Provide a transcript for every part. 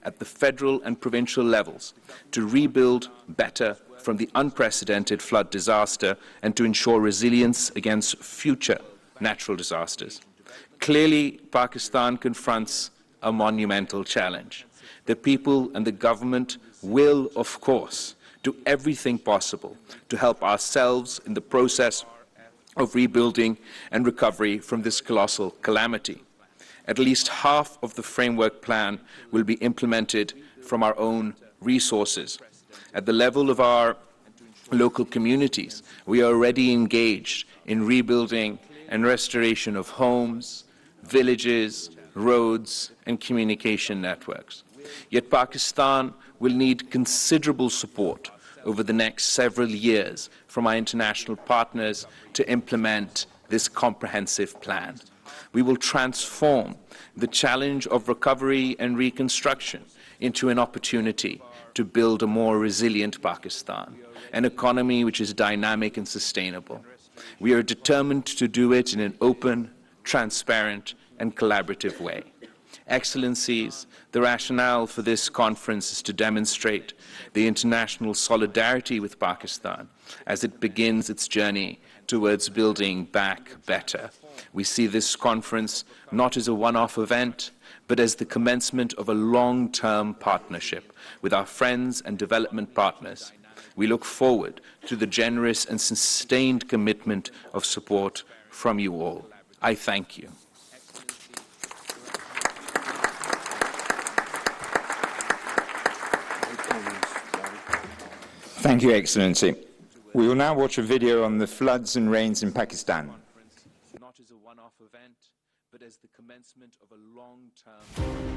at the federal and provincial levels to rebuild better from the unprecedented flood disaster and to ensure resilience against future natural disasters. Clearly, Pakistan confronts a monumental challenge. The people and the government will, of course, do everything possible to help ourselves in the process of rebuilding and recovery from this colossal calamity. At least half of the framework plan will be implemented from our own resources. At the level of our local communities, we are already engaged in rebuilding and restoration of homes, villages, roads, and communication networks. Yet Pakistan will need considerable support over the next several years from our international partners to implement this comprehensive plan. We will transform the challenge of recovery and reconstruction into an opportunity to build a more resilient Pakistan, an economy which is dynamic and sustainable. We are determined to do it in an open, transparent, and collaborative way. Excellencies, the rationale for this conference is to demonstrate the international solidarity with Pakistan as it begins its journey towards building back better. We see this conference not as a one-off event, but as the commencement of a long-term partnership with our friends and development partners. We look forward to the generous and sustained commitment of support from you all. I thank you. Thank you, Excellency. We will now watch a video on the floods and rains in Pakistan. Not as a one-off event, but as the commencement of a long-term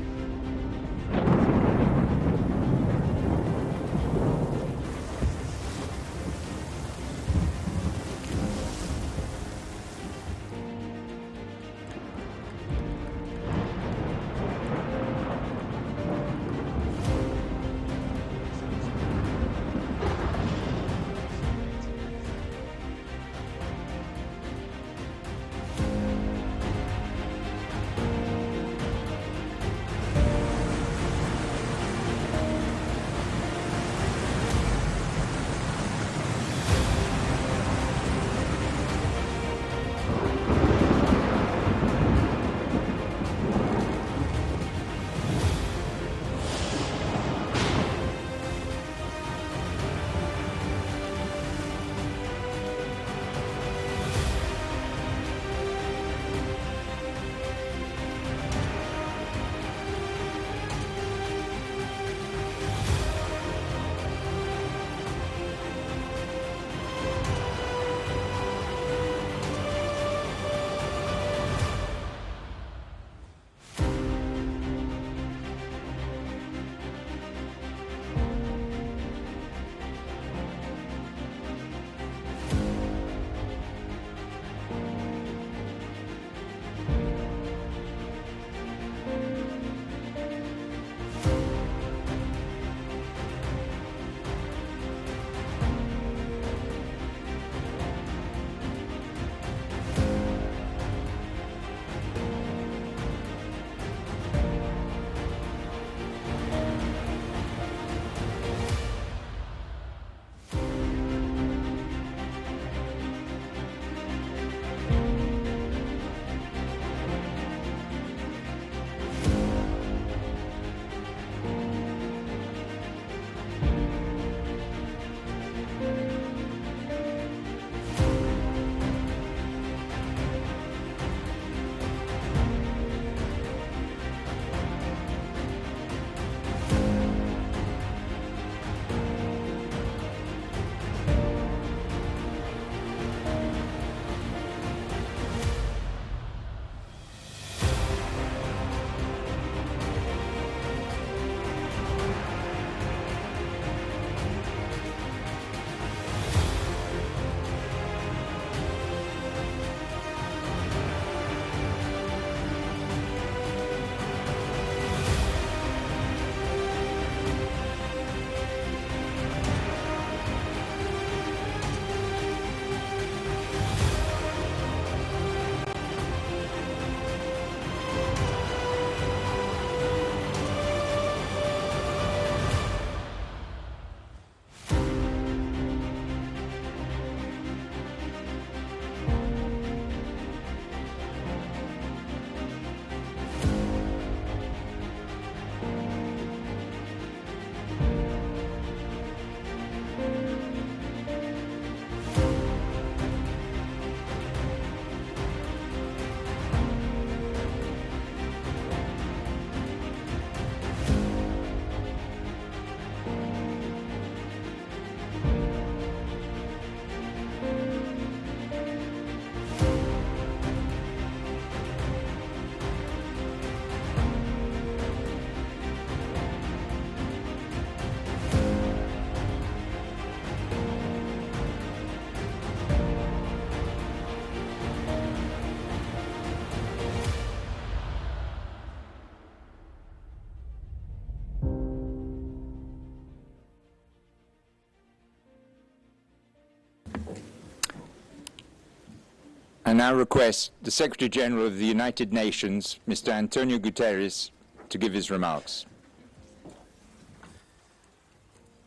I now request the Secretary General of the United Nations, Mr. Antonio Guterres, to give his remarks.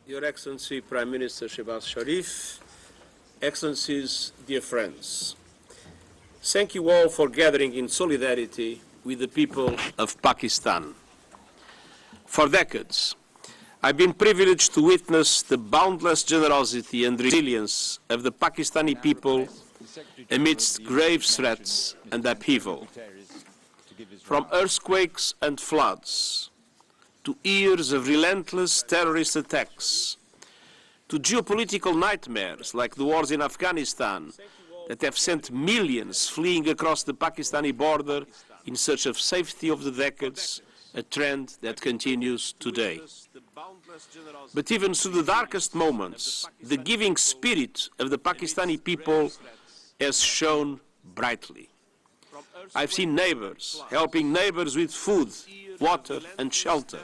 Your Excellency Prime Minister Shehbaz Sharif, Excellencies, dear friends, thank you all for gathering in solidarity with the people of Pakistan. For decades, I've been privileged to witness the boundless generosity and resilience of the Pakistani people amidst grave threats and upheaval. From earthquakes and floods, to years of relentless terrorist attacks, to geopolitical nightmares like the wars in Afghanistan that have sent millions fleeing across the Pakistani border in search of safety over the decades, a trend that continues today. But even through the darkest moments, the giving spirit of the Pakistani people has shone brightly. I've seen neighbors helping neighbors with food, water and shelter.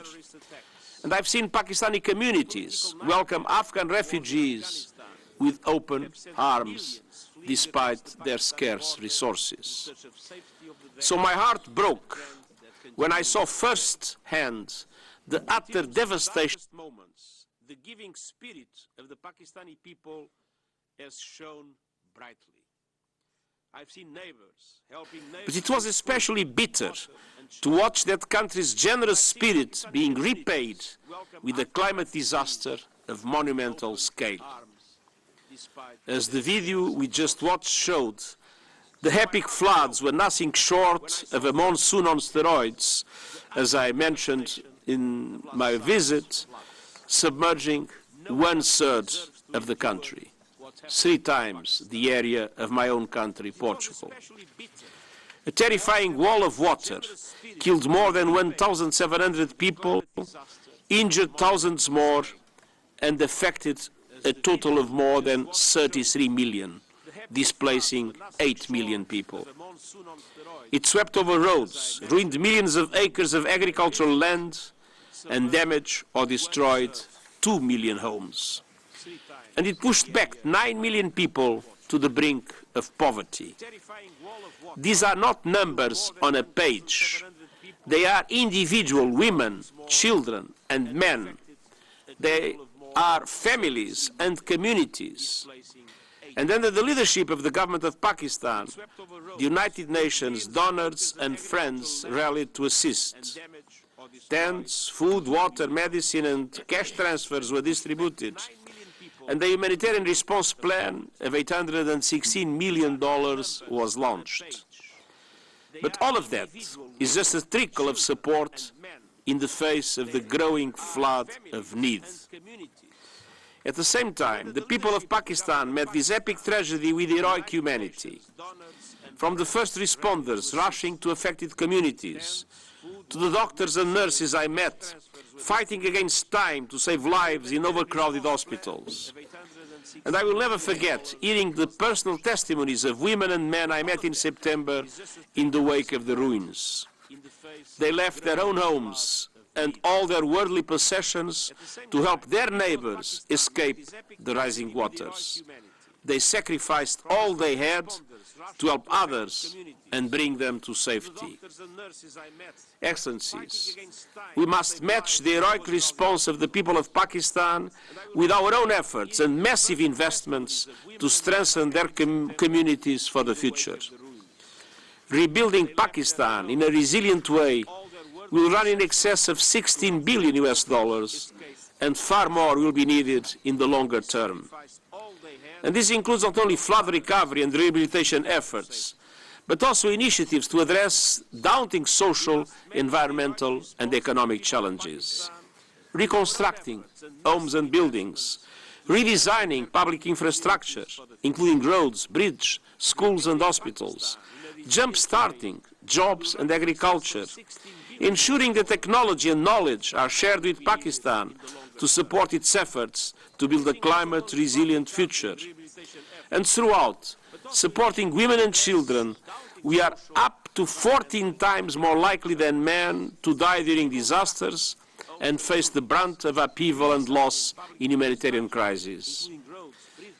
And I've seen Pakistani communities welcome Afghan refugees with open arms despite their scarce resources. So my heart broke when I saw firsthand the utter devastation. The giving spirit of the Pakistani people has shone brightly. I've seen neighbors helping neighbors. But it was especially bitter to watch that country's generous spirit being repaid with a climate disaster of monumental scale. As the video we just watched showed, the epic floods were nothing short of a monsoon on steroids, as I mentioned in my visit, submerging 1/3 of the country, 3 times the area of my own country, Portugal. A terrifying wall of water killed more than 1,700 people, injured thousands more, and affected a total of more than 33 million, displacing 8 million people. It swept over roads, ruined millions of acres of agricultural land, and damaged or destroyed 2 million homes. And it pushed back 9 million people to the brink of poverty. These are not numbers on a page. They are individual women, children, and men. They are families and communities. And under the leadership of the government of Pakistan, the United Nations donors and friends rallied to assist. Tents, food, water, medicine, and cash transfers were distributed. And the humanitarian response plan of $816 million was launched. But all of that is just a trickle of support in the face of the growing flood of need. At the same time, the people of Pakistan met this epic tragedy with heroic humanity. From the first responders rushing to affected communities, to the doctors and nurses I met, fighting against time to save lives in overcrowded hospitals. And I will never forget hearing the personal testimonies of women and men I met in September in the wake of the ruins. They left their own homes and all their worldly possessions to help their neighbors escape the rising waters. They sacrificed all they had to help others and bring them to safety. Excellencies, we must match the heroic response of the people of Pakistan with our own efforts and massive investments to strengthen their communities for the future. Rebuilding Pakistan in a resilient way will run in excess of $16 billion US, and far more will be needed in the longer term. And this includes not only flood recovery and rehabilitation efforts, but also initiatives to address daunting social, environmental, and economic challenges. Reconstructing homes and buildings, redesigning public infrastructure, including roads, bridges, schools and hospitals, jump-starting jobs and agriculture, ensuring that technology and knowledge are shared with Pakistan to support its efforts to build a climate-resilient future. And throughout, supporting women and children, we are up to 14 times more likely than men to die during disasters and face the brunt of upheaval and loss in humanitarian crises.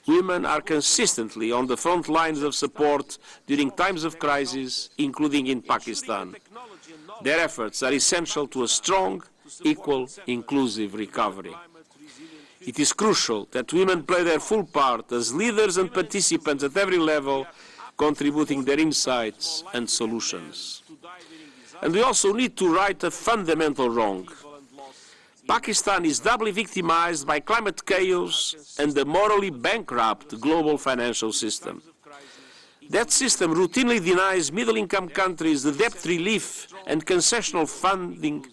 Women are consistently on the front lines of support during times of crisis, including in Pakistan. Their efforts are essential to a strong, equal, inclusive recovery. It is crucial that women play their full part as leaders and participants at every level, contributing their insights and solutions. And we also need to right a fundamental wrong. Pakistan is doubly victimized by climate chaos and the morally bankrupt global financial system. That system routinely denies middle-income countries the debt relief and concessional funding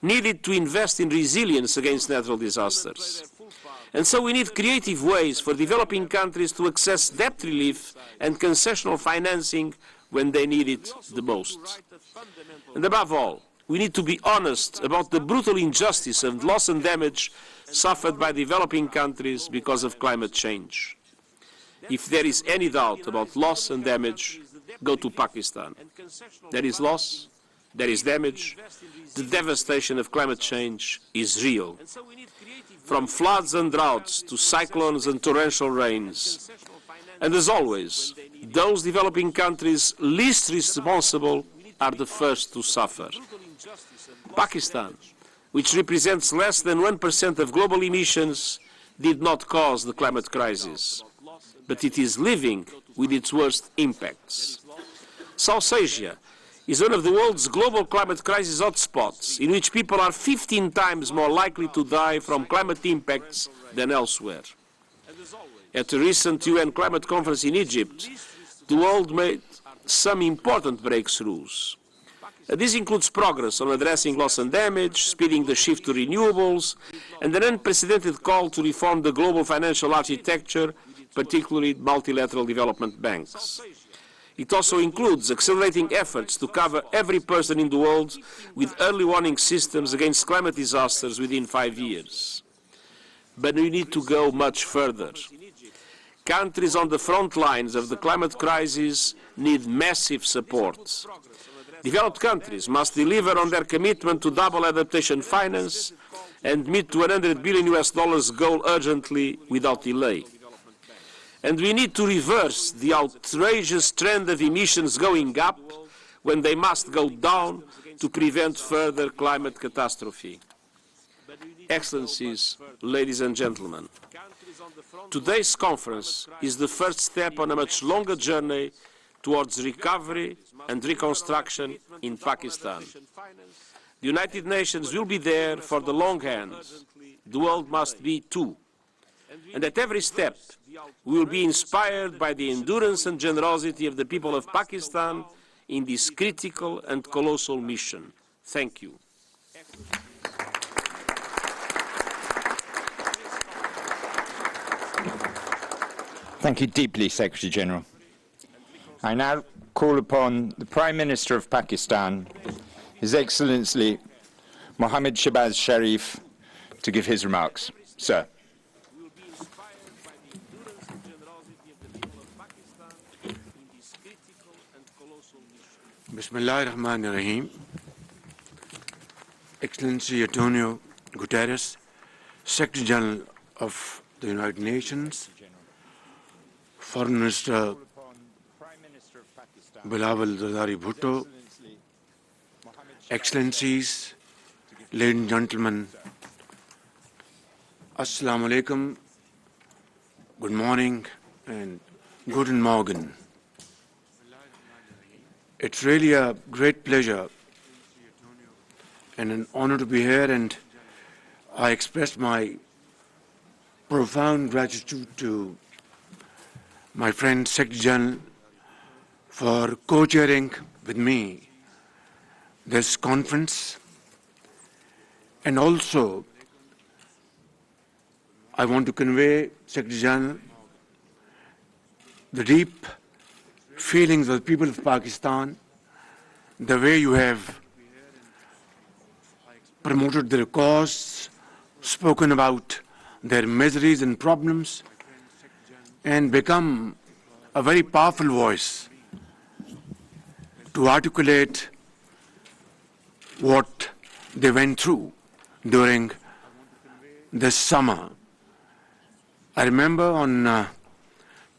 needed to invest in resilience against natural disasters. And so we need creative ways for developing countries to access debt relief and concessional financing when they need it the most. And above all, we need to be honest about the brutal injustice and loss and damage suffered by developing countries because of climate change. If there is any doubt about loss and damage, go to Pakistan. There is loss, there is damage. The devastation of climate change is real. From floods and droughts to cyclones and torrential rains. And as always, those developing countries least responsible are the first to suffer. Pakistan, which represents less than 1% of global emissions, did not cause the climate crisis, but it is living with its worst impacts. South Asia is one of the world's global climate crisis hotspots, in which people are 15 times more likely to die from climate impacts than elsewhere. At a recent UN climate conference in Egypt, the world made some important breakthroughs. This includes progress on addressing loss and damage, speeding the shift to renewables, and an unprecedented call to reform the global financial architecture, particularly multilateral development banks. It also includes accelerating efforts to cover every person in the world with early warning systems against climate disasters within 5 years. But we need to go much further. Countries on the front lines of the climate crisis need massive support. Developed countries must deliver on their commitment to double adaptation finance and meet the $100 billion goal urgently without delay. And we need to reverse the outrageous trend of emissions going up when they must go down to prevent further climate catastrophe. Excellencies, ladies and gentlemen, today's conference is the first step on a much longer journey towards recovery and reconstruction in Pakistan. The United Nations will be there for the long hand. The world must be too. And at every step, we will be inspired by the endurance and generosity of the people of Pakistan in this critical and colossal mission. Thank you. Thank you deeply, Secretary General. I now call upon the Prime Minister of Pakistan, His Excellency Mohammad Shehbaz Sharif, to give his remarks. Sir. Bismillah ar-Rahman ar-Rahim. Excellency Antonio Guterres, Secretary General of the United Nations, Foreign Minister Bilawal Bhutto, Excellencies, ladies and gentlemen, Assalamu alaikum, good morning and guten Morgen. It's really a great pleasure and an honor to be here, and I express my profound gratitude to my friend Secretary General for co-chairing with me this conference. And also, I want to convey, Secretary General, the deep feelings of the people of Pakistan, the way you have promoted their cause, spoken about their miseries and problems, and become a very powerful voice to articulate what they went through during this summer. I remember on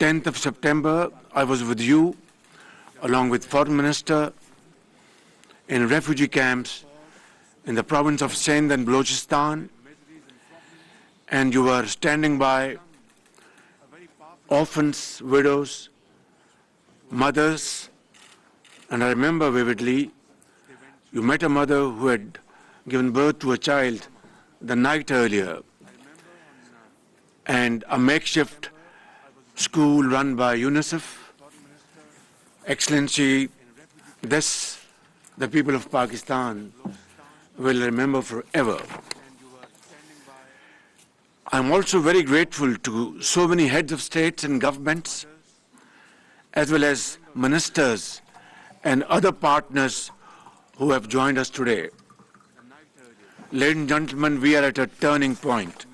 10th of September, I was with you, along with Foreign Minister, in refugee camps in the province of Sindh and Balochistan, and you were standing by orphans, widows, mothers, and I remember vividly, you met a mother who had given birth to a child the night earlier, and a makeshift school run by UNICEF. Excellency, this the people of Pakistan will remember forever. I'm also very grateful to so many heads of states and governments, as well as ministers and other partners who have joined us today. Ladies and gentlemen, we are at a turning point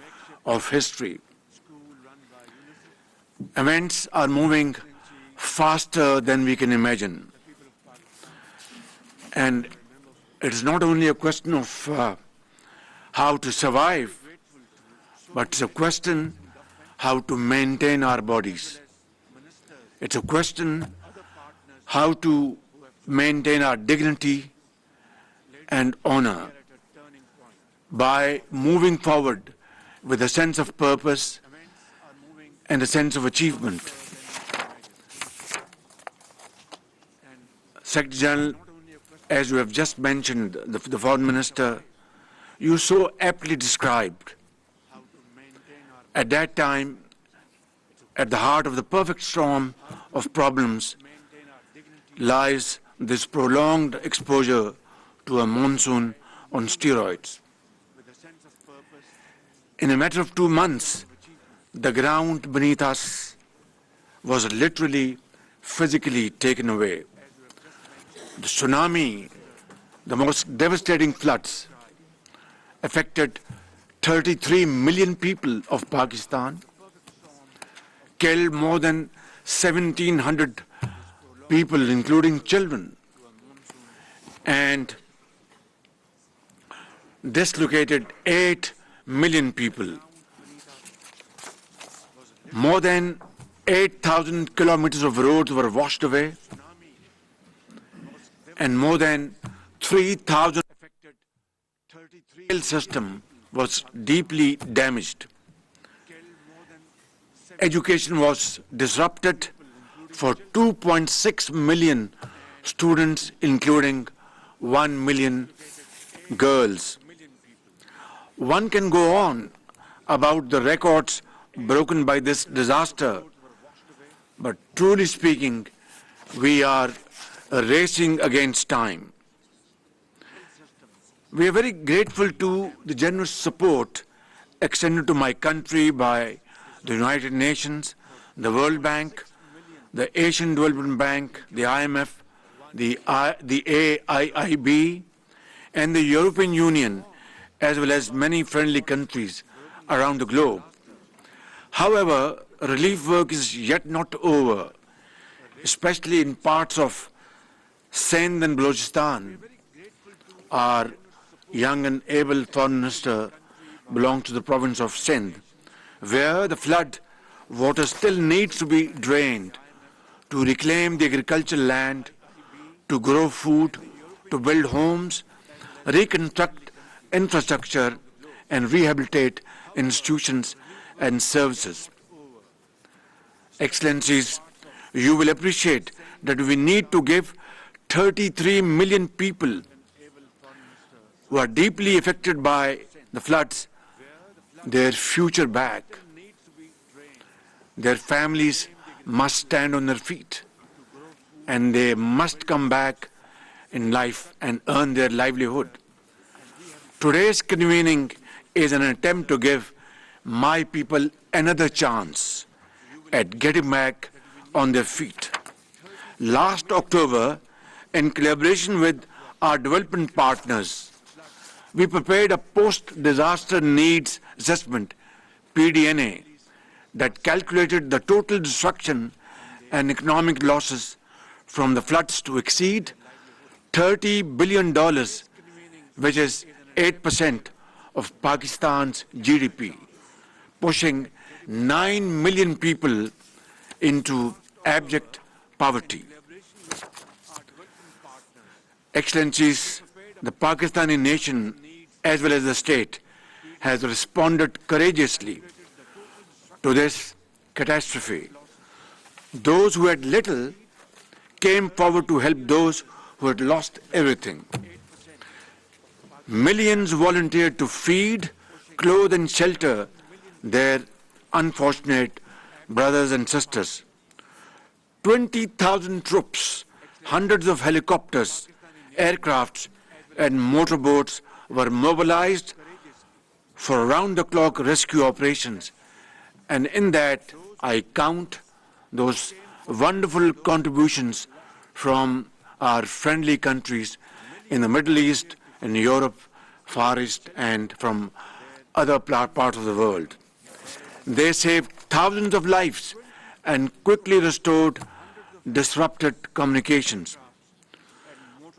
of history. Events are moving faster than we can imagine. And it is not only a question of how to survive, but it's a question how to maintain our bodies. It's a question how to maintain our dignity and honor by moving forward with a sense of purpose and a sense of achievement. Secretary General, as you have just mentioned, the Foreign Minister, you so aptly described, at that time, at the heart of the perfect storm of problems lies this prolonged exposure to a monsoon on steroids. In a matter of 2 months, the ground beneath us was literally, physically taken away. The tsunami, the most devastating floods, affected 33 million people of Pakistan, killed more than 1,700 people, including children, and dislocated 8 million people. More than 8,000 kilometers of roads were washed away, and more than 3,000 affected 33 rail system was deeply damaged. Education was disrupted for 2.6 million students, including 1 million girls. One can go on about the records broken by this disaster, but truly speaking, we are racing against time. We are very grateful to the generous support extended to my country by the United Nations, the World Bank, the Asian Development Bank, the IMF, the AIIB, and the European Union, as well as many friendly countries around the globe. However, relief work is yet not over, especially in parts of Sindh and Balochistan. Our young and able Foreign Minister belongs to the province of Sindh, where the flood water still needs to be drained to reclaim the agricultural land, to grow food, to build homes, reconstruct infrastructure, and rehabilitate institutions and services. Excellencies, you will appreciate that we need to give 33 million people who are deeply affected by the floods their future back. Their families must stand on their feet, and they must come back in life and earn their livelihood. Today's convening is an attempt to give my people another chance at getting back on their feet. Last October, in collaboration with our development partners, we prepared a post-disaster needs assessment, PDNA, that calculated the total destruction and economic losses from the floods to exceed $30 billion, which is 8% of Pakistan's GDP, pushing 9 million people into abject poverty. Excellencies, the Pakistani nation, as well as the state, has responded courageously to this catastrophe. Those who had little came forward to help those who had lost everything. Millions volunteered to feed, clothe and shelter their unfortunate brothers and sisters. 20,000 troops, hundreds of helicopters, aircrafts and motorboats were mobilized for round-the-clock rescue operations. And in that, I count those wonderful contributions from our friendly countries in the Middle East, in Europe, Far East, and from other parts of the world. They saved thousands of lives and quickly restored disrupted communications.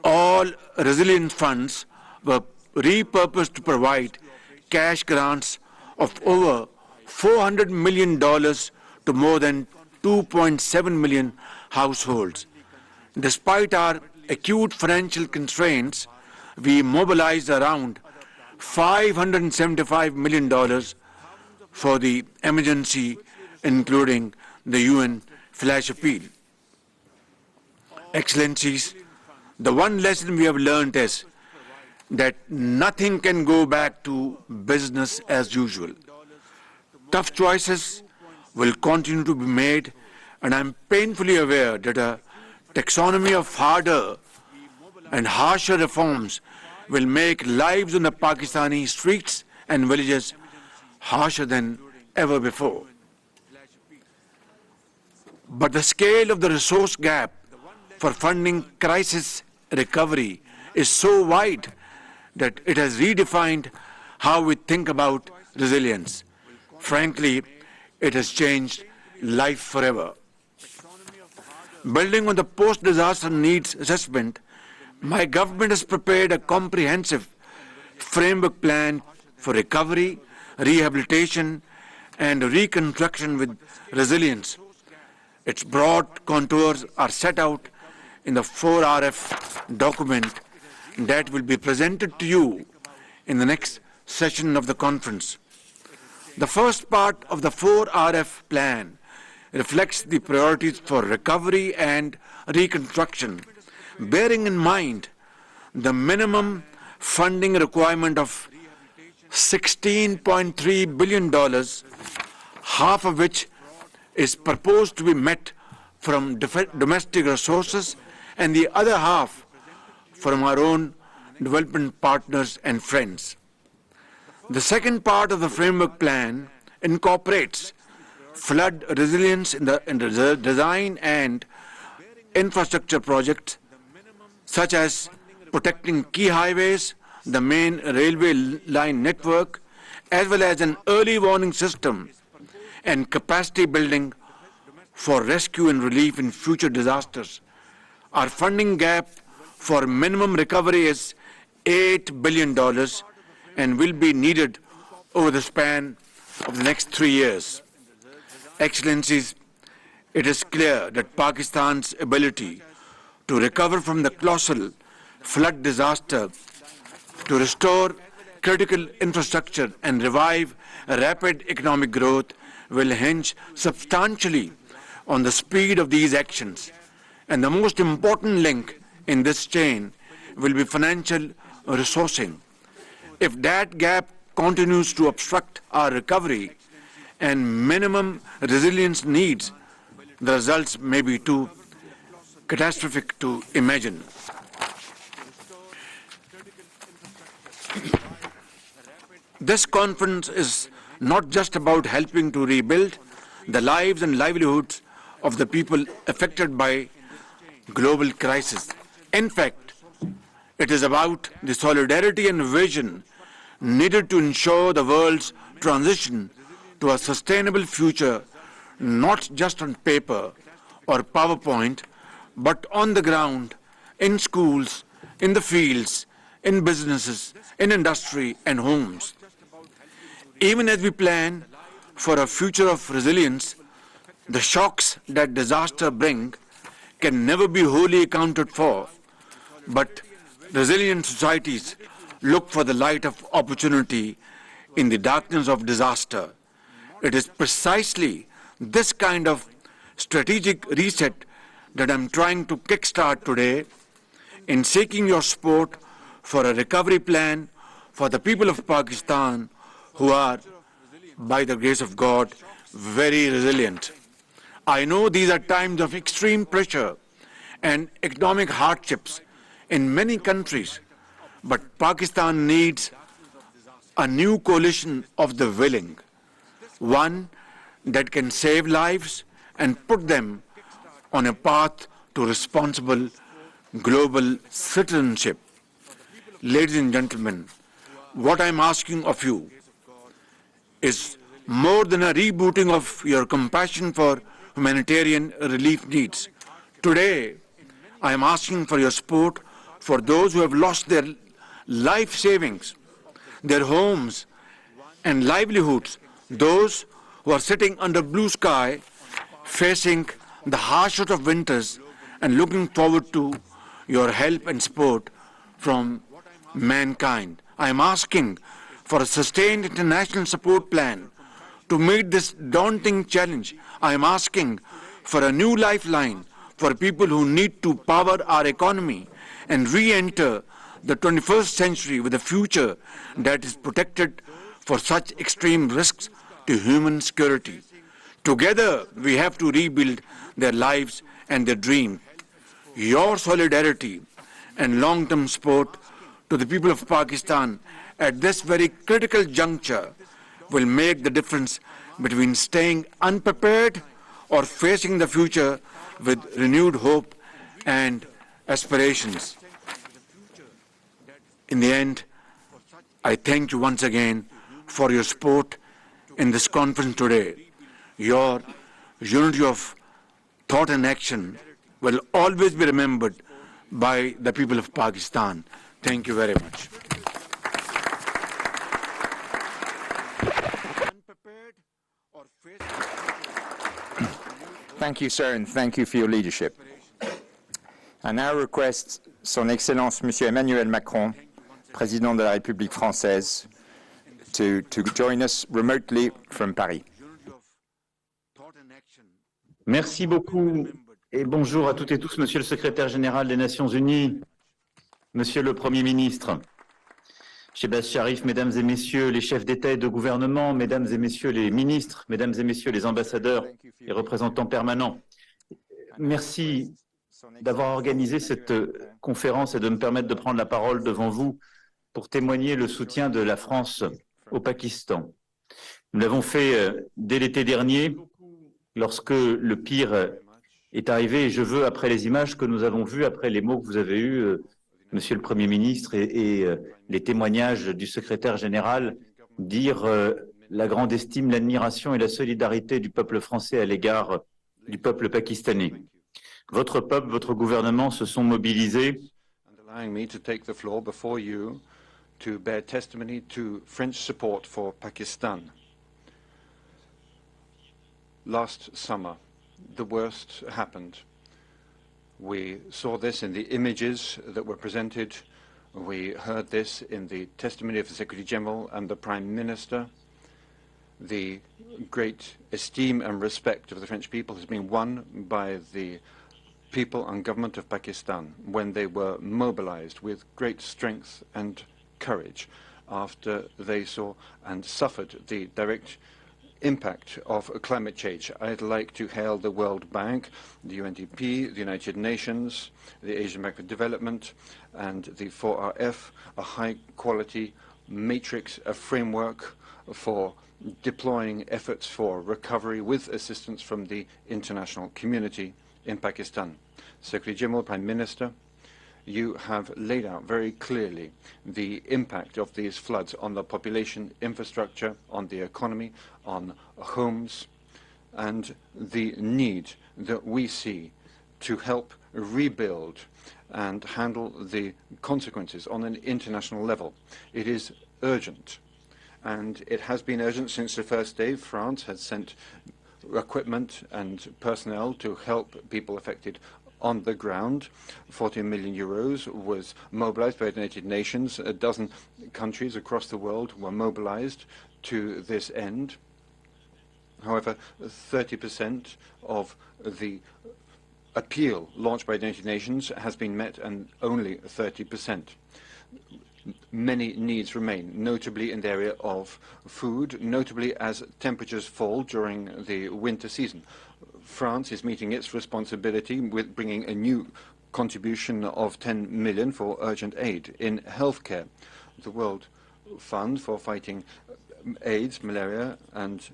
All resilience funds were repurposed to provide cash grants of over $400 million to more than 2.7 million households. Despite our acute financial constraints, we mobilized around $575 million for the emergency, including the UN flash appeal. Excellencies, the one lesson we have learned is that nothing can go back to business as usual. Tough choices will continue to be made, and I'm painfully aware that a taxonomy of harder and harsher reforms will make lives in the Pakistani streets and villages harsher than ever before. But the scale of the resource gap for funding crisis recovery is so wide that it has redefined how we think about resilience. Frankly, it has changed life forever. Building on the post-disaster needs assessment, my government has prepared a comprehensive framework plan for recovery, rehabilitation, and reconstruction with resilience. Its broad contours are set out in the 4RF document that will be presented to you in the next session of the conference. The first part of the 4RF plan reflects the priorities for recovery and reconstruction, bearing in mind the minimum funding requirement of $16.3 billion, half of which is proposed to be met from domestic resources and the other half from our own development partners and friends. The second part of the framework plan incorporates flood resilience in the design and infrastructure projects such as protecting key highways, the main railway line network, as well as an early warning system and capacity building for rescue and relief in future disasters. Our funding gap for minimum recovery is $8 billion and will be needed over the span of the next 3 years. Excellencies, it is clear that Pakistan's ability to recover from the colossal flood disaster, to restore critical infrastructure and revive rapid economic growth will hinge substantially on the speed of these actions. And the most important link in this chain will be financial resourcing. If that gap continues to obstruct our recovery and minimum resilience needs, the results may be too catastrophic to imagine. This conference is not just about helping to rebuild the lives and livelihoods of the people affected by global crisis. In fact, it is about the solidarity and vision needed to ensure the world's transition to a sustainable future, not just on paper or PowerPoint, but on the ground, in schools, in the fields, in businesses, in industry and homes. Even as we plan for a future of resilience, The shocks that disaster bring can never be wholly accounted for, but resilient societies look for the light of opportunity in the darkness of disaster. It is precisely this kind of strategic reset that I'm trying to kickstart today in seeking your support for a recovery plan for the people of Pakistan who are, by the grace of God, very resilient. I know these are times of extreme pressure and economic hardships in many countries, but Pakistan needs a new coalition of the willing, one that can save lives and put them on a path to responsible global citizenship. Ladies and gentlemen, what I'm asking of you is more than a rebooting of your compassion for humanitarian relief needs. Today, I am asking for your support for those who have lost their life savings, their homes and livelihoods, those who are sitting under blue sky, facing the harshest of winters and looking forward to your help and support from mankind. I am asking for a sustained international support plan to meet this daunting challenge. I am asking for a new lifeline for people who need to power our economy and re-enter the 21st century with a future that is protected for such extreme risks to human security. Together, we have to rebuild their lives and their dreams. Your solidarity and long-term support to the people of Pakistan at this very critical juncture will make the difference between staying unprepared or facing the future with renewed hope and aspirations. In the end, I thank you once again for your support in this conference today. Your unity of thought and action will always be remembered by the people of Pakistan. Thank you very much. Thank you, sir, and thank you for your leadership. I now request Son Excellence Monsieur Emmanuel Macron, Président de la République française, to join us remotely from Paris. Merci beaucoup et bonjour à toutes et tous, Monsieur le Secrétaire général des Nations Unies, Monsieur le Premier ministre, Shehbaz Sharif, Mesdames et Messieurs les chefs d'État et de gouvernement, Mesdames et Messieurs les ministres, Mesdames et Messieurs les ambassadeurs et représentants permanents. Merci d'avoir organisé cette conférence et de me permettre de prendre la parole devant vous pour témoigner le soutien de la France au Pakistan. Nous l'avons fait dès l'été dernier, lorsque le pire est arrivé, et je veux, après les images que nous avons vues, après les mots que vous avez eus, Monsieur le Premier ministre, et les témoignages du secrétaire général, dire la grande estime, l'admiration et la solidarité du peuple français à l'égard du peuple pakistanais. Votre peuple, votre gouvernement se sont mobilisés allowing me to take the floor before you to bear testimony to French support for Pakistan. Last summer, the worst happened. We saw this in the images that were presented. We heard this in the testimony of the Secretary General and the Prime Minister. The great esteem and respect of the French people has been won by the people and government of Pakistan when they were mobilized with great strength and courage after they saw and suffered the direct impact of climate change. I'd like to hail the World Bank, the UNDP, the United Nations, the Asian Bank for Development, and the 4RF, a high-quality matrix, a framework for deploying efforts for recovery with assistance from the international community in Pakistan. Secretary General, Prime Minister, you have laid out very clearly the impact of these floods on the population, infrastructure, on the economy, on homes, and the need that we see to help rebuild and handle the consequences on an international level. It is urgent, and it has been urgent since the first day. France has sent equipment and personnel to help people affected on the ground. 14 million euros was mobilized by the United Nations. A dozen countries across the world were mobilized to this end. However, 30% of the appeal launched by the United Nations has been met, and only 30%. Many needs remain, notably in the area of food, notably as temperatures fall during the winter season. France is meeting its responsibility with bringing a new contribution of 10 million for urgent aid in healthcare. The World Fund for fighting AIDS, malaria, and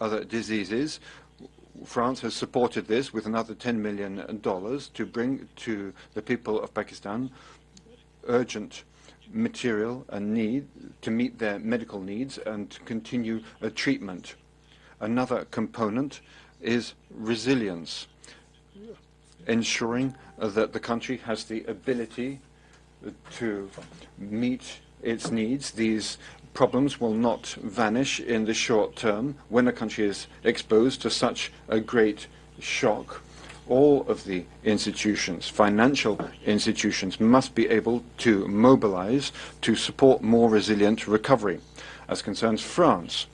other diseases. France has supported this with another $10 million to bring to the people of Pakistan urgent material and need to meet their medical needs and to continue treatment. Another component is resilience, ensuring that the country has the ability to meet its needs. These problems will not vanish in the short term when a country is exposed to such a great shock. All of the institutions, financial institutions, must be able to mobilize to support more resilient recovery. As concerns France,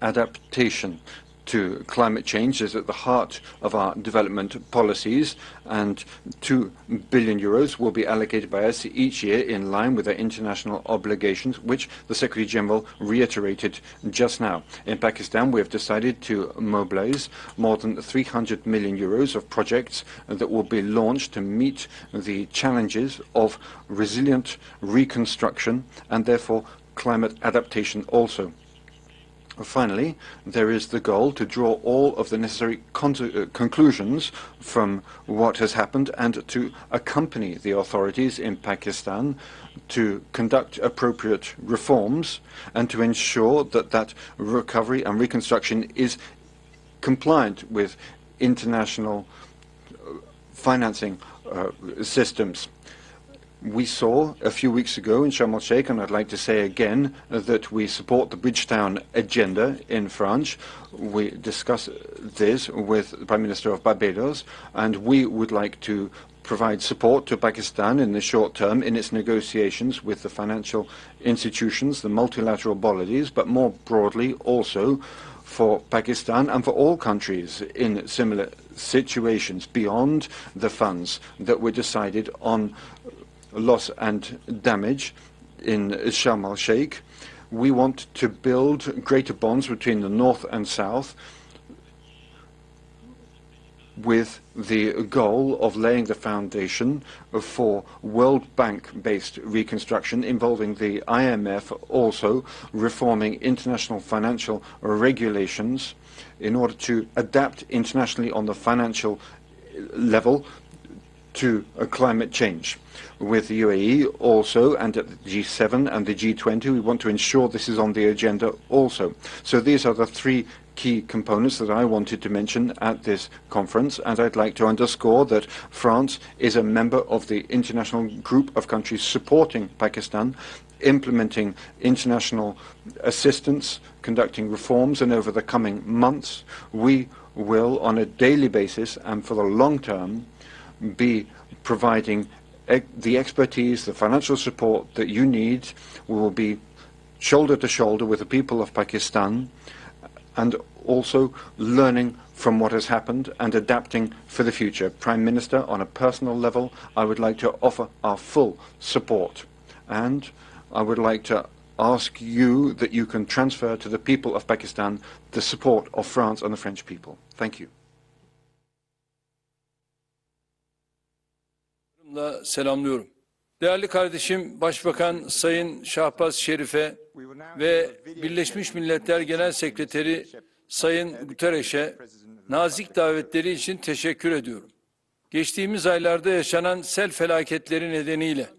adaptation to climate change is at the heart of our development policies, and 2 billion euros will be allocated by us each year in line with our international obligations, which the Secretary General reiterated just now. In Pakistan, we have decided to mobilize more than 300 million euros of projects that will be launched to meet the challenges of resilient reconstruction and therefore climate adaptation also. Finally, there is the goal to draw all of the necessary conclusions from what has happened and to accompany the authorities in Pakistan to conduct appropriate reforms and to ensure that that recovery and reconstruction is compliant with international financing systems. We saw a few weeks ago in Sharm el-Sheikh, and I'd like to say again, that we support the Bridgetown agenda in France. We discussed this with the Prime Minister of Barbados, and we would like to provide support to Pakistan in the short term in its negotiations with the financial institutions, the multilateral bodies, but more broadly also for Pakistan and for all countries in similar situations beyond the funds that were decided on loss and damage in Sharm el-Sheikh. We want to build greater bonds between the North and South with the goal of laying the foundation for World Bank-based reconstruction involving the IMF, also reforming international financial regulations in order to adapt internationally on the financial level to climate change. With the UAE also, and at the G7 and the G20, we want to ensure this is on the agenda also. So these are the three key components that I wanted to mention at this conference, and I'd like to underscore that France is a member of the international group of countries supporting Pakistan, implementing international assistance, conducting reforms, and over the coming months we will, on a daily basis and for the long term, be providing the expertise, the financial support that you need. We will be shoulder to shoulder with the people of Pakistan and also learning from what has happened and adapting for the future. Prime Minister, on a personal level, I would like to offer our full support, and I would like to ask you that you can transfer to the people of Pakistan the support of France and the French people. Thank you. Selamlıyorum. Değerli kardeşim Başbakan Sayın Shehbaz Sharif'e ve Birleşmiş Milletler Genel Sekreteri Sayın Guterres'e nazik davetleri için teşekkür ediyorum. Geçtiğimiz aylarda yaşanan sel felaketleri nedeniyle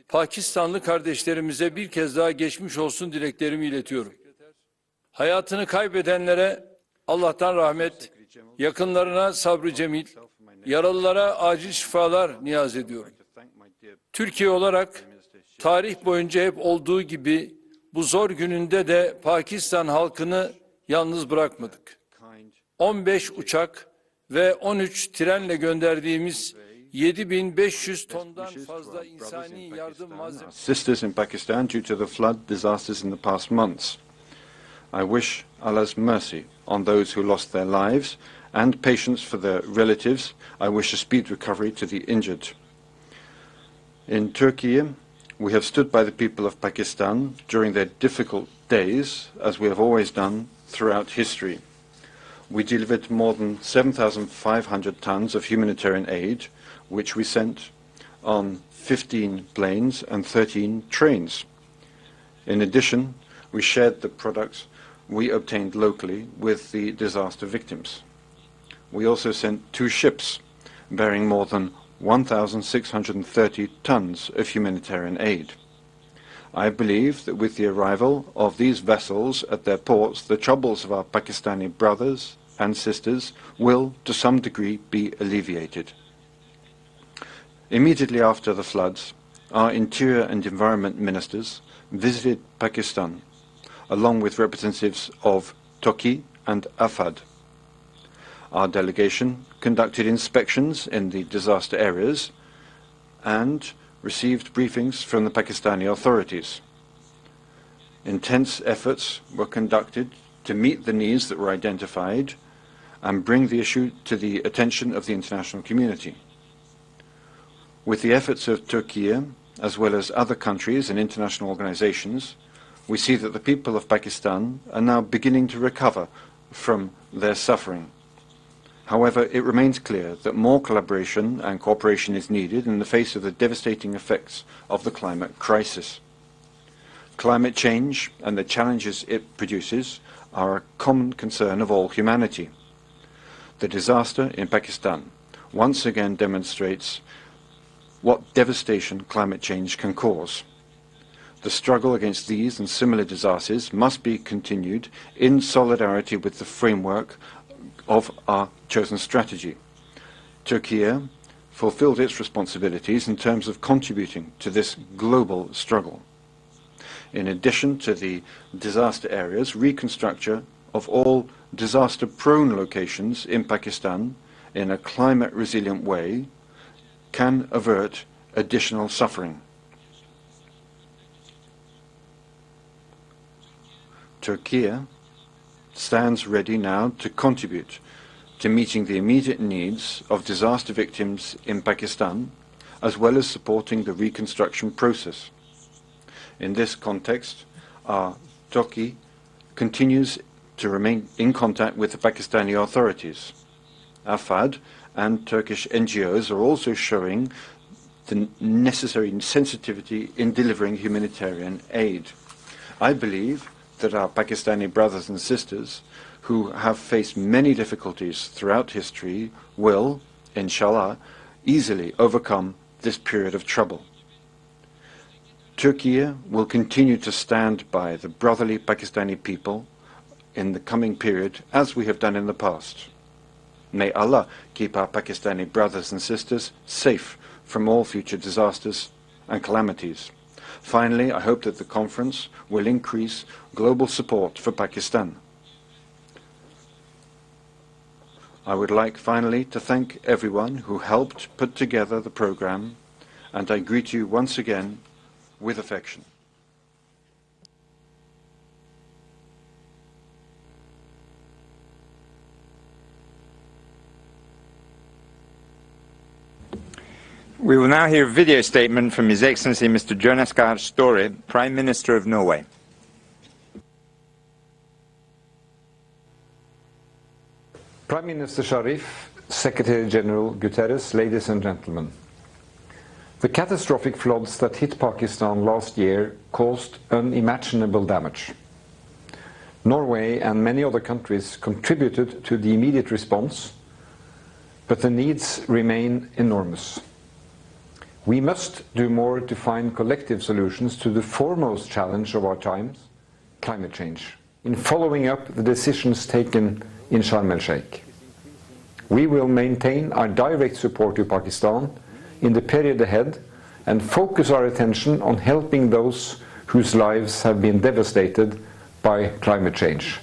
Pakistanlı kardeşlerimize bir kez daha geçmiş olsun dileklerimi iletiyorum. Hayatını kaybedenlere Allah'tan rahmet, yakınlarına sabrı cemil, yaralılara acil şifalar niyaz ediyorum. Türkiye olarak tarih boyunca hep olduğu gibi bu zor gününde de Pakistan halkını yalnız bırakmadık. 15 uçak ve 13 trenle gönderdiğimiz 7.500 tondan fazla insani yardım malzemesi. Sisters in Pakistan due to the flood disasters in the past months. I wish Allah's mercy on those who lost their lives and patience for their relatives. I wish a speedy recovery to the injured. In Turkey, we have stood by the people of Pakistan during their difficult days, as we have always done throughout history. We delivered more than 7,500 tons of humanitarian aid, which we sent on 15 planes and 13 trains. In addition, we shared the products we obtained locally with the disaster victims. We also sent 2 ships bearing more than 1,630 tons of humanitarian aid. I believe that with the arrival of these vessels at their ports, the troubles of our Pakistani brothers and sisters will, to some degree, be alleviated. Immediately after the floods, our Interior and Environment Ministers visited Pakistan, along with representatives of Turkey and Afad. Our delegation conducted inspections in the disaster areas and received briefings from the Pakistani authorities. Intense efforts were conducted to meet the needs that were identified and bring the issue to the attention of the international community. With the efforts of Turkey, as well as other countries and international organizations, we see that the people of Pakistan are now beginning to recover from their suffering. However, it remains clear that more collaboration and cooperation is needed in the face of the devastating effects of the climate crisis. Climate change and the challenges it produces are a common concern of all humanity. The disaster in Pakistan once again demonstrates what devastation climate change can cause. The struggle against these and similar disasters must be continued in solidarity with the framework of our chosen strategy. Turkey fulfilled its responsibilities in terms of contributing to this global struggle. In addition to the disaster areas, reconstruction of all disaster-prone locations in Pakistan in a climate-resilient way can avert additional suffering. Turkey stands ready now to contribute to meeting the immediate needs of disaster victims in Pakistan, as well as supporting the reconstruction process. In this context, Turkey continues to remain in contact with the Pakistani authorities. AFAD and Turkish NGOs are also showing the necessary sensitivity in delivering humanitarian aid. I believe that our Pakistani brothers and sisters, who have faced many difficulties throughout history, will, inshallah, easily overcome this period of trouble. Turkey will continue to stand by the brotherly Pakistani people in the coming period, as we have done in the past. May Allah keep our Pakistani brothers and sisters safe from all future disasters and calamities. Finally, I hope that the conference will increase global support for Pakistan. I would like finally to thank everyone who helped put together the program, and I greet you once again with affection. We will now hear a video statement from His Excellency Mr. Jonas Gahr Støre, Prime Minister of Norway. Prime Minister Sharif, Secretary General Guterres, ladies and gentlemen. The catastrophic floods that hit Pakistan last year caused unimaginable damage. Norway and many other countries contributed to the immediate response, but the needs remain enormous. We must do more to find collective solutions to the foremost challenge of our times, climate change. In following up the decisions taken in Sharm el-Sheikh, we will maintain our direct support to Pakistan in the period ahead and focus our attention on helping those whose lives have been devastated by climate change.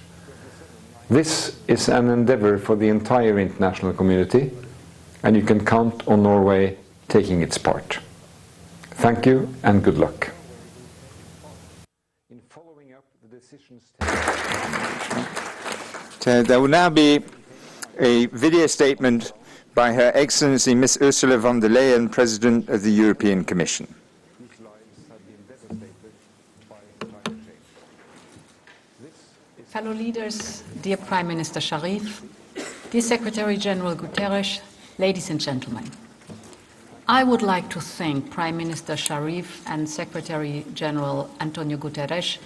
This is an endeavor for the entire international community, and you can count on Norway taking its part. Thank you and good luck. In following up the decisions There will now be a video statement by Her Excellency Ms. Ursula von der Leyen, President of the European Commission. Fellow leaders, dear Prime Minister Sharif, dear Secretary General Guterres, ladies and gentlemen. I would like to thank Prime Minister Sharif and Secretary General Antonio Guterres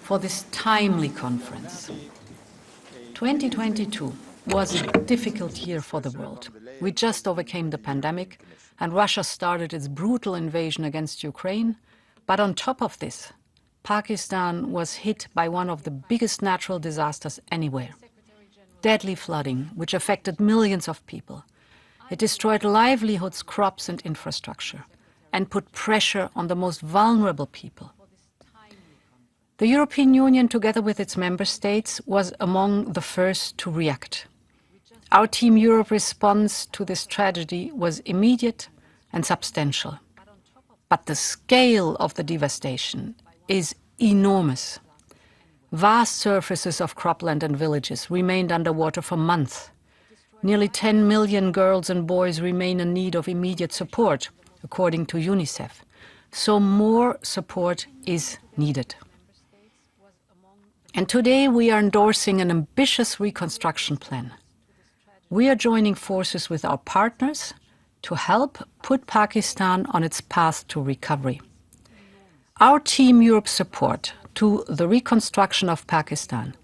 for this timely conference. 2022 was a difficult year for the world. We just overcame the pandemic, and Russia started its brutal invasion against Ukraine. But on top of this, Pakistan was hit by one of the biggest natural disasters anywhere. Deadly flooding, which affected millions of people. It destroyed livelihoods, crops and infrastructure, and put pressure on the most vulnerable people. The European Union, together with its member states, was among the first to react. Our Team Europe response to this tragedy was immediate and substantial. But the scale of the devastation is enormous. Vast surfaces of cropland and villages remained underwater for months. Nearly 10 million girls and boys remain in need of immediate support, according to UNICEF. So more support is needed. And today we are endorsing an ambitious reconstruction plan. We are joining forces with our partners to help put Pakistan on its path to recovery. Our Team Europe support to the reconstruction of Pakistan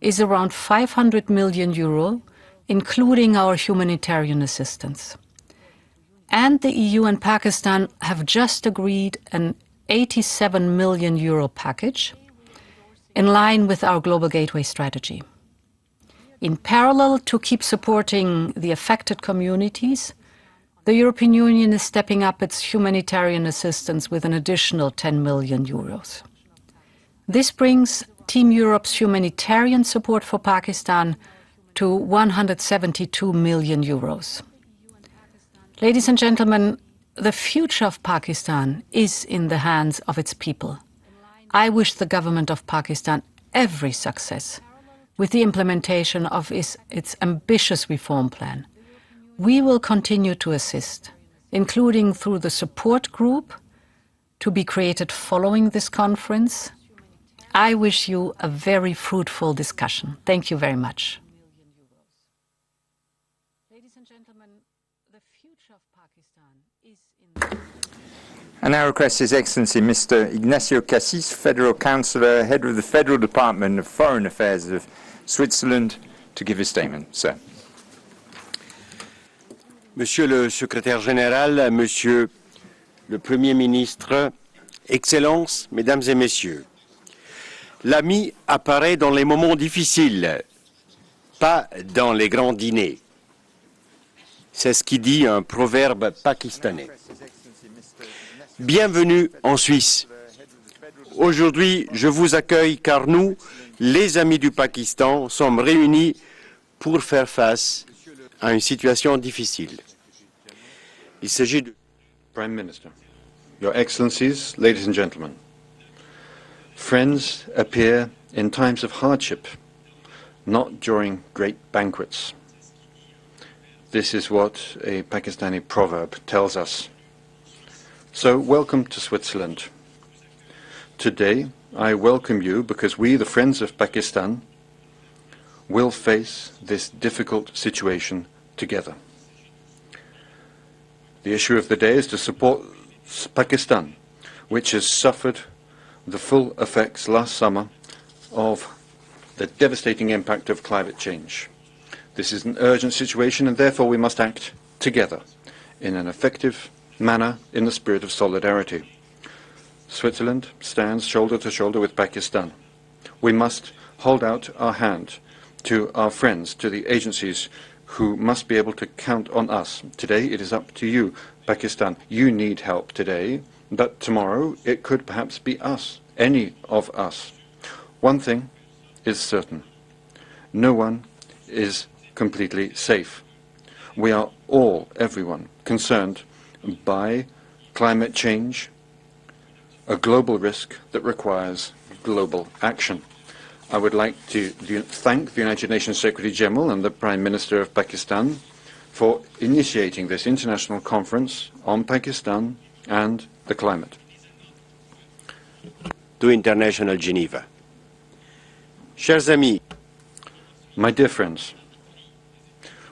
is around 500 million euro, including our humanitarian assistance. And the EU and Pakistan have just agreed an 87 million euro package in line with our Global Gateway strategy. In parallel, to keep supporting the affected communities, the European Union is stepping up its humanitarian assistance with an additional 10 million euros. This brings Team Europe's humanitarian support for Pakistan to 172 million euros. Ladies and gentlemen, the future of Pakistan is in the hands of its people. I wish the government of Pakistan every success with the implementation of its ambitious reform plan. We will continue to assist, including through the support group to be created following this conference. I wish you a very fruitful discussion. Thank you very much. Ladies and gentlemen, the future of Pakistan is in I now request His Excellency Mr. Ignacio Cassis, Federal Councillor, Head of the Federal Department of Foreign Affairs of Switzerland, to give a statement. Sir. Monsieur le Secrétaire Général, Monsieur le Premier ministre, Excellences, Mesdames et Messieurs, l'ami apparaît dans les moments difficiles, pas dans les grands dîners. C'est ce qui dit un proverbe pakistanais. Bienvenue en Suisse. Aujourd'hui, je vous accueille car nous, les amis du Pakistan, sommes réunis pour faire face à une situation difficile. Il s'agit de... Prime Minister, Your Excellencies, ladies and gentlemen, friends appear in times of hardship, not during great banquets. This is what a Pakistani proverb tells us. So, welcome to Switzerland. Today, I welcome you because we, the friends of Pakistan, will face this difficult situation together. The issue of the day is to support Pakistan, which has suffered the full effects last summer of the devastating impact of climate change. This is an urgent situation, and therefore we must act together in an effective manner in the spirit of solidarity. Switzerland stands shoulder to shoulder with Pakistan. We must hold out our hand to our friends, to the agencies who must be able to count on us. Today it is up to you, Pakistan. You need help today, but tomorrow it could perhaps be us, any of us. One thing is certain. No one is completely safe. We are all, everyone, concerned by climate change, a global risk that requires global action. I would like to thank the United Nations Secretary General and the Prime Minister of Pakistan for initiating this international conference on Pakistan and the climate. To International Geneva. Chers amis, my dear friends,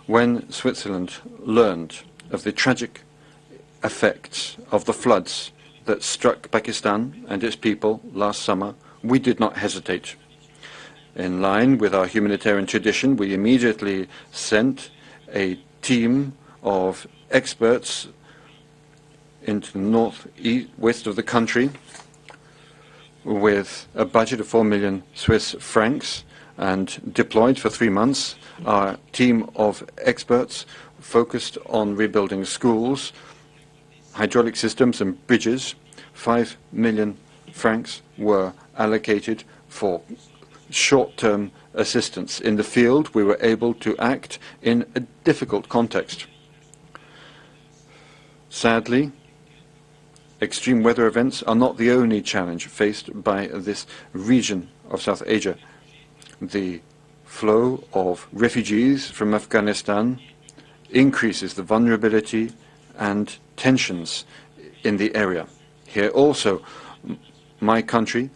when Switzerland learned of the tragic effects of the floods that struck Pakistan and its people last summer, we did not hesitate. In line with our humanitarian tradition, we immediately sent a team of experts into the northwest of the country with a budget of 4 million Swiss francs and deployed for 3 months. Our team of experts focused on rebuilding schools, hydraulic systems and bridges. 5 million francs were allocated for short-term assistance. In the field, we were able to act in a difficult context. Sadly, extreme weather events are not the only challenge faced by this region of South Asia. The flow of refugees from Afghanistan increases the vulnerability and tensions in the area. Here also, my country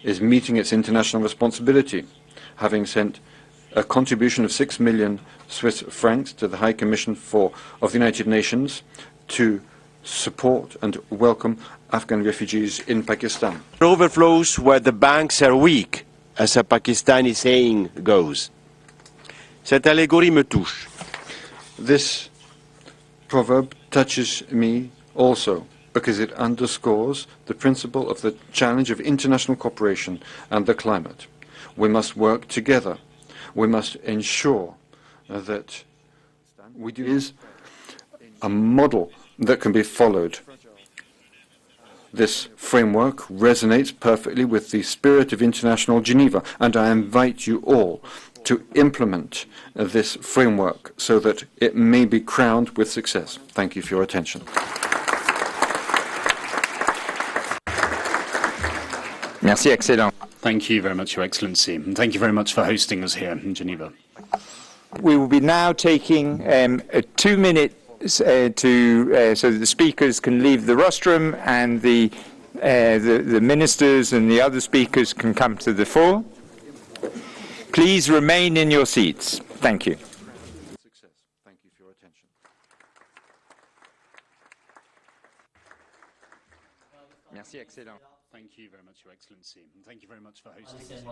is meeting its international responsibility, having sent a contribution of 6 million Swiss francs to the High Commission of the United Nations to support and welcome Afghan refugees in Pakistan. Overflows where the banks are weak, as a Pakistani saying goes. Cette allégorie me touche. This proverb touches me also, because it underscores the principle of the challenge of international cooperation and the climate. We must work together. We must ensure that we do is a model that can be followed. This framework resonates perfectly with the spirit of International Geneva, and I invite you all to implement this framework so that it may be crowned with success. Thank you for your attention. Merci, excellent. Thank you very much, Your Excellency, and thank you very much for hosting us here in Geneva. We will be now taking a 2-minute so that the speakers can leave the rostrum and the ministers and the other speakers can come to the fore. Please remain in your seats. Thank you. Thank you for your attention. Merci, excellent. Thank you very much, Your Excellency, and thank you very much for hosting us.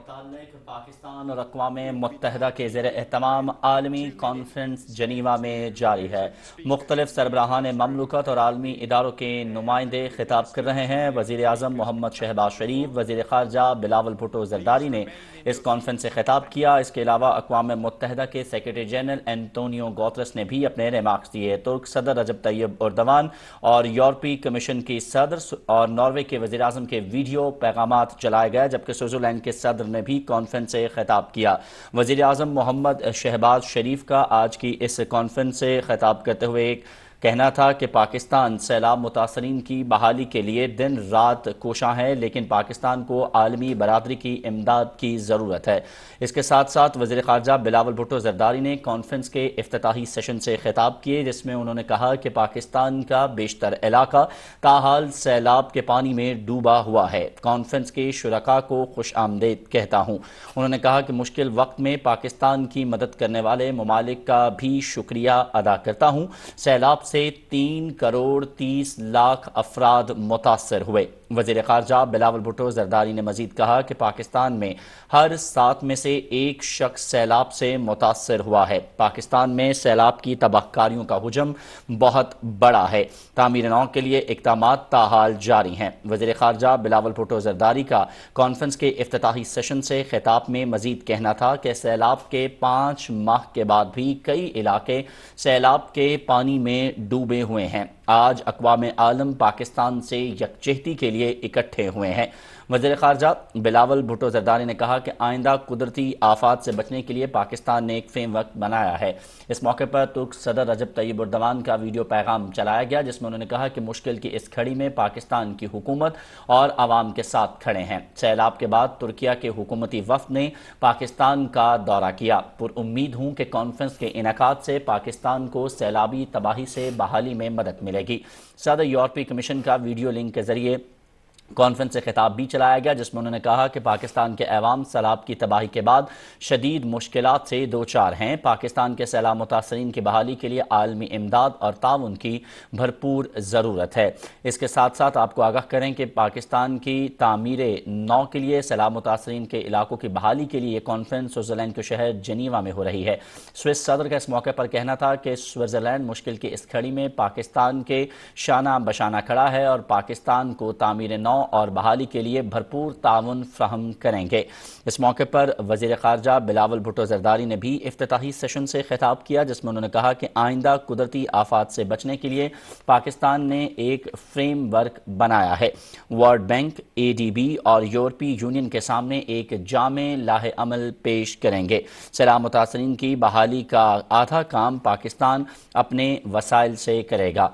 Pakistan और अक़वाम मुत्तहदा के ज़ेर एहतमाम आलमी conference जनीवा में जारी है। मुख्तलिफ सरबराहान ममलकत और आलमी इदारों के नुमाइंदे खिताब कर रहे हैं। वज़ीर आज़म मोहम्मद शहबाज शरीफ, वज़ीर ख़ारजा बिलावल भुट्टो ज़रदारी ने इस कॉन्फ्रेंस से खिताब किया। इसके अलावा अक़वाम मुत्तहदा के सेक्रेटरी जनरल एंटोनियो गुतेरेस ने भी अपने रिमार्क्स दिए। तुर्क सदर रजब तैयब एर्दोगान और यूरोपीय कमीशन की सदर और नॉर्वे के वज़ीर आज़म के वीडियो पैगामात चलाए गए, जबकि स्विट्ज़रलैंड के सदर ने भी कॉन्फ्रेंस से खिताब किया। वज़ीर आज़म मोहम्मद शहबाज शरीफ का आज की इस कॉन्फ्रेंस से खिताब करते हुए कहना था कि पाकिस्तान सैलाब मुतासरीन की बहाली के लिए दिन रात कोशां है, लेकिन पाकिस्तान को आलमी बरादरी की इमदाद की ज़रूरत है। इसके साथ साथ वज़ीर ख़ारजा बिलावल भुट्टो ज़रदारी ने कॉन्फ्रेंस के इफ्तिताही सेशन से खिताब किए, जिसमें उन्होंने कहा कि पाकिस्तान का बेशतर इलाका ताहाल सैलाब के पानी में डूबा हुआ है। कॉन्फ्रेंस के शुरका को खुश आमदेद कहता हूँ। उन्होंने कहा कि मुश्किल वक्त में पाकिस्तान की मदद करने वाले ममालिक का भी शुक्रिया अदा करता हूँ। सैलाब से 3 करोड़ 30 लाख अफराद मुतासर हुए। वज़ीर ख़ारजा बिलावल भुट्टो ज़रदारी ने मज़ीद कहा कि पाकिस्तान में हर 7 में से 1 शख्स सैलाब से मुतासर हुआ है। पाकिस्तान में सैलाब की तबाहकारियों का हुजम बहुत बड़ा है। तामीर नौ के लिए इक़दामात ताहाल जारी हैं। वज़ीर ख़ारजा बिलावल भुट्टो ज़रदारी का कॉन्फ्रेंस के इफ्तिताही सेशन से खिताब में मज़ीद कहना था कि सैलाब के 5 माह के बाद भी कई इलाके सैलाब के पानी में डूबे हुए हैं। آج اقوام عالم پاکستان سے یکجہتی کے لیے اکٹھے ہوئے ہیں۔ وزیر خارجہ بلاول بھٹو زرداری نے کہا کہ آئندہ قدرتی آفات سے بچنے کے لیے پاکستان نے ایک فریم ورک بنایا ہے۔ اس موقع پر ترک صدر رجب طیب اردوان کا ویڈیو پیغام چلایا گیا جس میں انہوں نے کہا کہ مشکل کی اس گھڑی میں پاکستان کی حکومت اور عوام کے ساتھ کھڑے ہیں۔ سیلاب کے بعد ترکیہ کے حکومتی وفد نے پاکستان کا دورہ کیا۔ پر امید ہوں کہ کانفرنس کے انعقاد سے پاکستان کو سیلابی تباہی سے بحالی میں مدد ملے گی۔ صدر یورپی کمیشن کا ویڈیو لنک کے ذریعے کانفرنس سے خطاب بھی چلایا گیا جس میں انہوں نے کہا کہ پاکستان کے عوام سیلاب کی تباہی کے بعد شدید مشکلات سے دوچار ہیں۔ پاکستان کے سیلاب متاثرین کی بحالی کے لیے عالمی امداد اور تعاون کی بھرپور ضرورت ہے۔ اس کے ساتھ ساتھ آپ کو آگاہ کریں کہ پاکستان کی تعمیر نو کے لیے سیلاب متاثرین کے علاقوں کی بحالی کے لیے یہ کانفرنس سوئٹزرلینڈ کے شہر جنیوا میں ہو رہی ہے۔ سوئس صدر کا اس موقع پر کہنا تھا کہ سوئٹزرلینڈ مشکل کی اس گھڑی میں پاکستان کے شانہ بشانہ کھڑا ہے اور پاکستان کو تعمیر نو اور بحالی کے لیے بھرپور تعاون فراہم کریں گے۔ اس موقع پر وزیر خارجہ بلاول بھٹو زرداری نے بھی افتتاحی سیشن سے خطاب کیا جس میں انہوں نے کہا کہ آئندہ قدرتی آفات سے بچنے کے لیے پاکستان نے ایک فریم ورک بنایا ہے۔ ورلڈ بینک، ADB اور یورپی یونین کے سامنے ایک جامع لاہ عمل پیش کریں گے۔ سیلاب متاثرین کی بحالی کا آدھا کام پاکستان اپنے وسائل سے کرے گا۔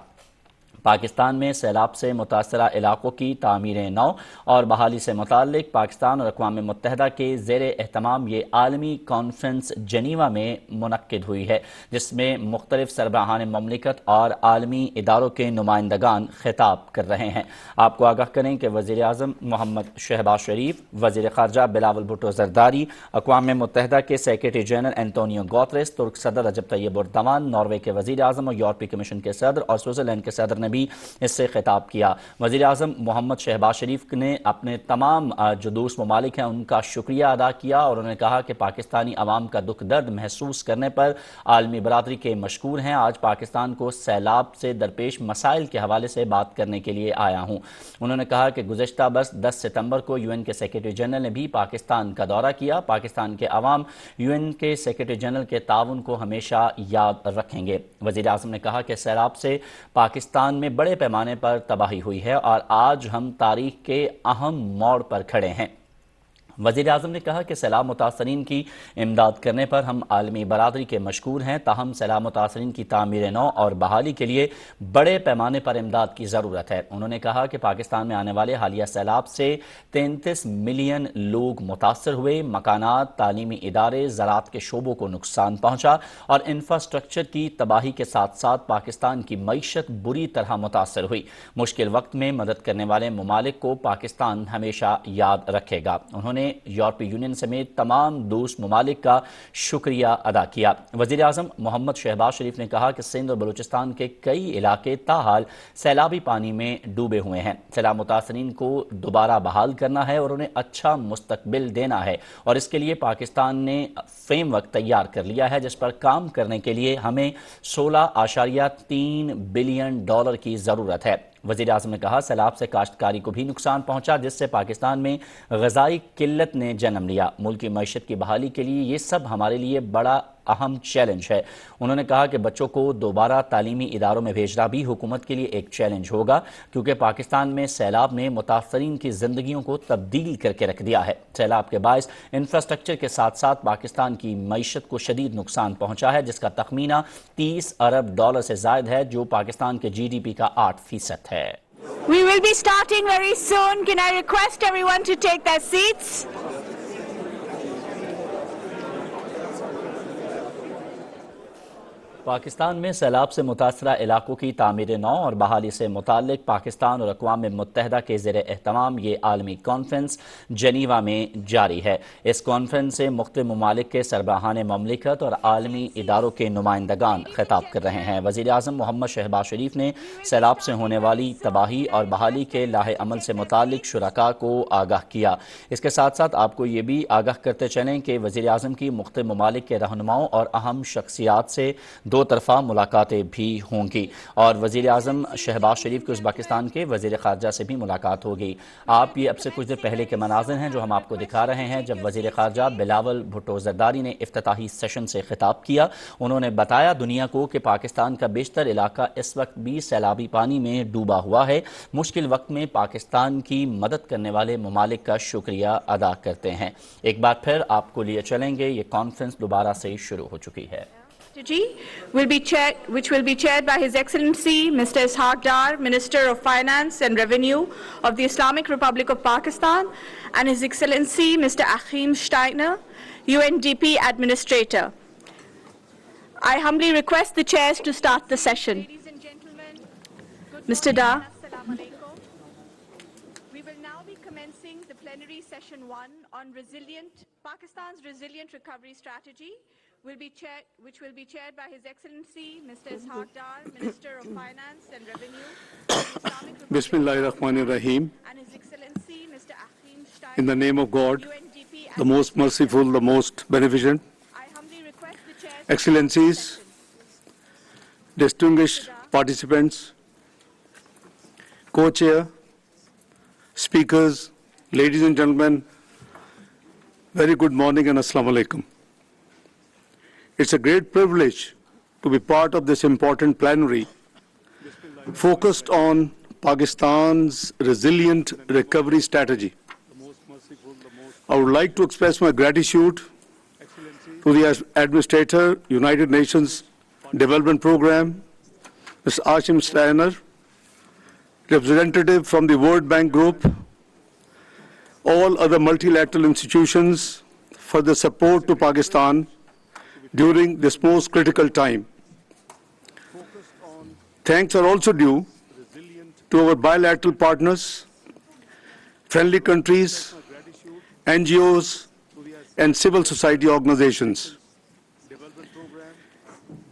پاکستان میں سیلاب سے متاثرہ علاقوں کی تعمیر نو اور بحالی سے متعلق پاکستان اور اقوام متحدہ کے زیر اہتمام یہ عالمی کانفرنس جنیوا میں منعقد ہوئی ہے جس میں مختلف سربراہان مملکت اور عالمی اداروں کے نمائندگان خطاب کر رہے ہیں۔ آپ کو آگاہ کریں کہ وزیر اعظم محمد شہباز شریف، وزیر خارجہ بلاول بھٹو زرداری، اقوام متحدہ کے سیکریٹری جنرل اینٹونیو گوتریس، ترک صدر رجب طیب اردوان، ناروے کے وزیر اعظم اور یورپی کمیشن کے صدر اور سوئٹزرلینڈ کے صدر نے بھی اس سے خطاب کیا۔ وزیر اعظم محمد شہباز شریف نے اپنے تمام جو دوست ممالک ہیں ان کا شکریہ ادا کیا اور انہوں نے کہا کہ پاکستانی عوام کا دکھ درد محسوس کرنے پر عالمی برادری کے مشکور ہیں۔ آج پاکستان کو سیلاب سے درپیش مسائل کے حوالے سے بات کرنے کے لیے آیا ہوں۔ انہوں نے کہا کہ گزشتہ برس 10 ستمبر کو UN کے سیکریٹری جنرل نے بھی پاکستان کا دورہ کیا۔ پاکستان کے عوام UN کے سیکریٹری جنرل کے تعاون کو ہمیشہ یاد رکھیں گے۔ وزیر اعظم نے کہا کہ سیلاب سے پاکستان میں بڑے پیمانے پر تباہی ہوئی ہے اور آج ہم تاریخ کے اہم موڑ پر کھڑے ہیں۔ وزیر اعظم نے کہا کہ سیلاب متاثرین کی امداد کرنے پر ہم عالمی برادری کے مشکور ہیں، تاہم سیلاب متاثرین کی تعمیر نو اور بحالی کے لیے بڑے پیمانے پر امداد کی ضرورت ہے۔ انہوں نے کہا کہ پاکستان میں آنے والے حالیہ سیلاب سے 33 ملین لوگ متاثر ہوئے، مکانات، تعلیمی ادارے، زراعت کے شعبوں کو نقصان پہنچا اور انفراسٹرکچر کی تباہی کے ساتھ ساتھ پاکستان کی معیشت بری طرح متاثر ہوئی۔ مشکل وقت میں مدد کرنے والے ممالک کو پاکستان ہمیشہ یاد رکھے گا۔ انہوں نے یورپی یونین سمیت تمام دوست ممالک کا شکریہ ادا کیا۔ وزیر اعظم محمد شہباز شریف نے کہا کہ سندھ اور بلوچستان کے کئی علاقے تاحال سیلابی پانی میں ڈوبے ہوئے ہیں۔ سیلاب متاثرین کو دوبارہ بحال کرنا ہے اور انہیں اچھا مستقبل دینا ہے اور اس کے لیے پاکستان نے فریم ورک تیار کر لیا ہے جس پر کام کرنے کے لیے ہمیں $16.3 بلین کی ضرورت ہے۔ وزیر اعظم نے کہا سیلاب سے کاشتکاری کو بھی نقصان پہنچا جس سے پاکستان میں غذائی قلت نے جنم لیا۔ ملکی معیشت کی بحالی کے لیے یہ سب ہمارے لیے بڑا اہم چیلنج ہے۔ انہوں نے کہا کہ بچوں کو دوبارہ تعلیمی اداروں میں بھیجنا بھی حکومت کے لیے ایک چیلنج ہوگا کیونکہ پاکستان میں سیلاب نے متاثرین کی زندگیوں کو تبدیل کر کے رکھ دیا ہے۔ سیلاب کے باعث انفراسٹرکچر کے ساتھ ساتھ پاکستان کی معیشت کو شدید نقصان پہنچا ہے جس کا تخمینہ $30 ارب سے زائد ہے جو پاکستان کے GDP کا 8% ہے۔ We will be starting very soon. Can I request everyone to take their seats? Pakistan میں سیلاب سے متاثرہ علاقوں کی تعمیر نو اور بحالی سے متعلق پاکستان اور اقوام متحدہ کے زیر اہتمام یہ عالمی کانفرنس جنیوا میں جاری ہے۔ اس کانفرنس سے مختلف ممالک کے سربراہان مملکت اور عالمی اداروں کے نمائندگان خطاب کر رہے ہیں۔ وزیر اعظم محمد شہباز شریف نے سیلاب سے ہونے والی تباہی اور بحالی کے لاہ عمل سے متعلق شرکاء کو آگاہ کیا۔ اس کے ساتھ ساتھ آپ کو یہ بھی آگاہ کرتے چلیں کہ وزیر اعظم کی مختلف ممالک کے رہنماؤں اور اہم شخصیات سے दो तरफा मुलाकातें भी होंगी और वज़ीर आज़म शहबाज शरीफ की उज़्बेकिस्तान के वज़ीर ख़ारजा से भी मुलाकात होगी। आप ये अब से कुछ देर पहले के मनाज़िर हैं जो हम आपको दिखा रहे हैं जब वज़ीर ख़ारजा बिलावल भुट्टो ज़रदारी ने इफ्तिताही सेशन से खिताब किया। उन्होंने बताया दुनिया को कि पाकिस्तान का बेशतर इलाका इस वक्त भी सैलाबी पानी में डूबा हुआ है। मुश्किल वक्त में पाकिस्तान की मदद करने वाले ममालिक का शुक्रिया अदा करते हैं। एक बार फिर आपको लिए चलेंगे, ये कॉन्फ्रेंस दोबारा से शुरू हो चुकी है। which will be chaired by His Excellency Mr. Ishaq Dar, Minister of Finance and Revenue of the Islamic Republic of Pakistan, and His Excellency Mr. Achim Steiner, UNDP Administrator. I humbly request the chairs to start the session. Ladies and gentlemen, Mr. Dar. We will now be commencing the plenary session 1 on Pakistan's resilient recovery strategy, which will be chaired by His Excellency Mr. Ishaq Dar, Minister of Finance and Revenue of the Islamic Republic Bismillahirrahmanirrahim. and His Excellency Mr. Achim Steiner, In the name of God, UNDP the most merciful, the most beneficent, Excellencies, distinguished participants, co-chair, speakers, ladies and gentlemen, very good morning and Assalamu alaikum. It's a great privilege to be part of this important plenary focused on Pakistan's resilient recovery strategy. I would like to express my gratitude to the Administrator, United Nations Development Programme, Mr. Achim Steiner, representative from the World Bank Group, all other multilateral institutions for the support to Pakistan during this most critical time. Thanks are also due to our bilateral partners, friendly countries, NGOs, and civil society organizations.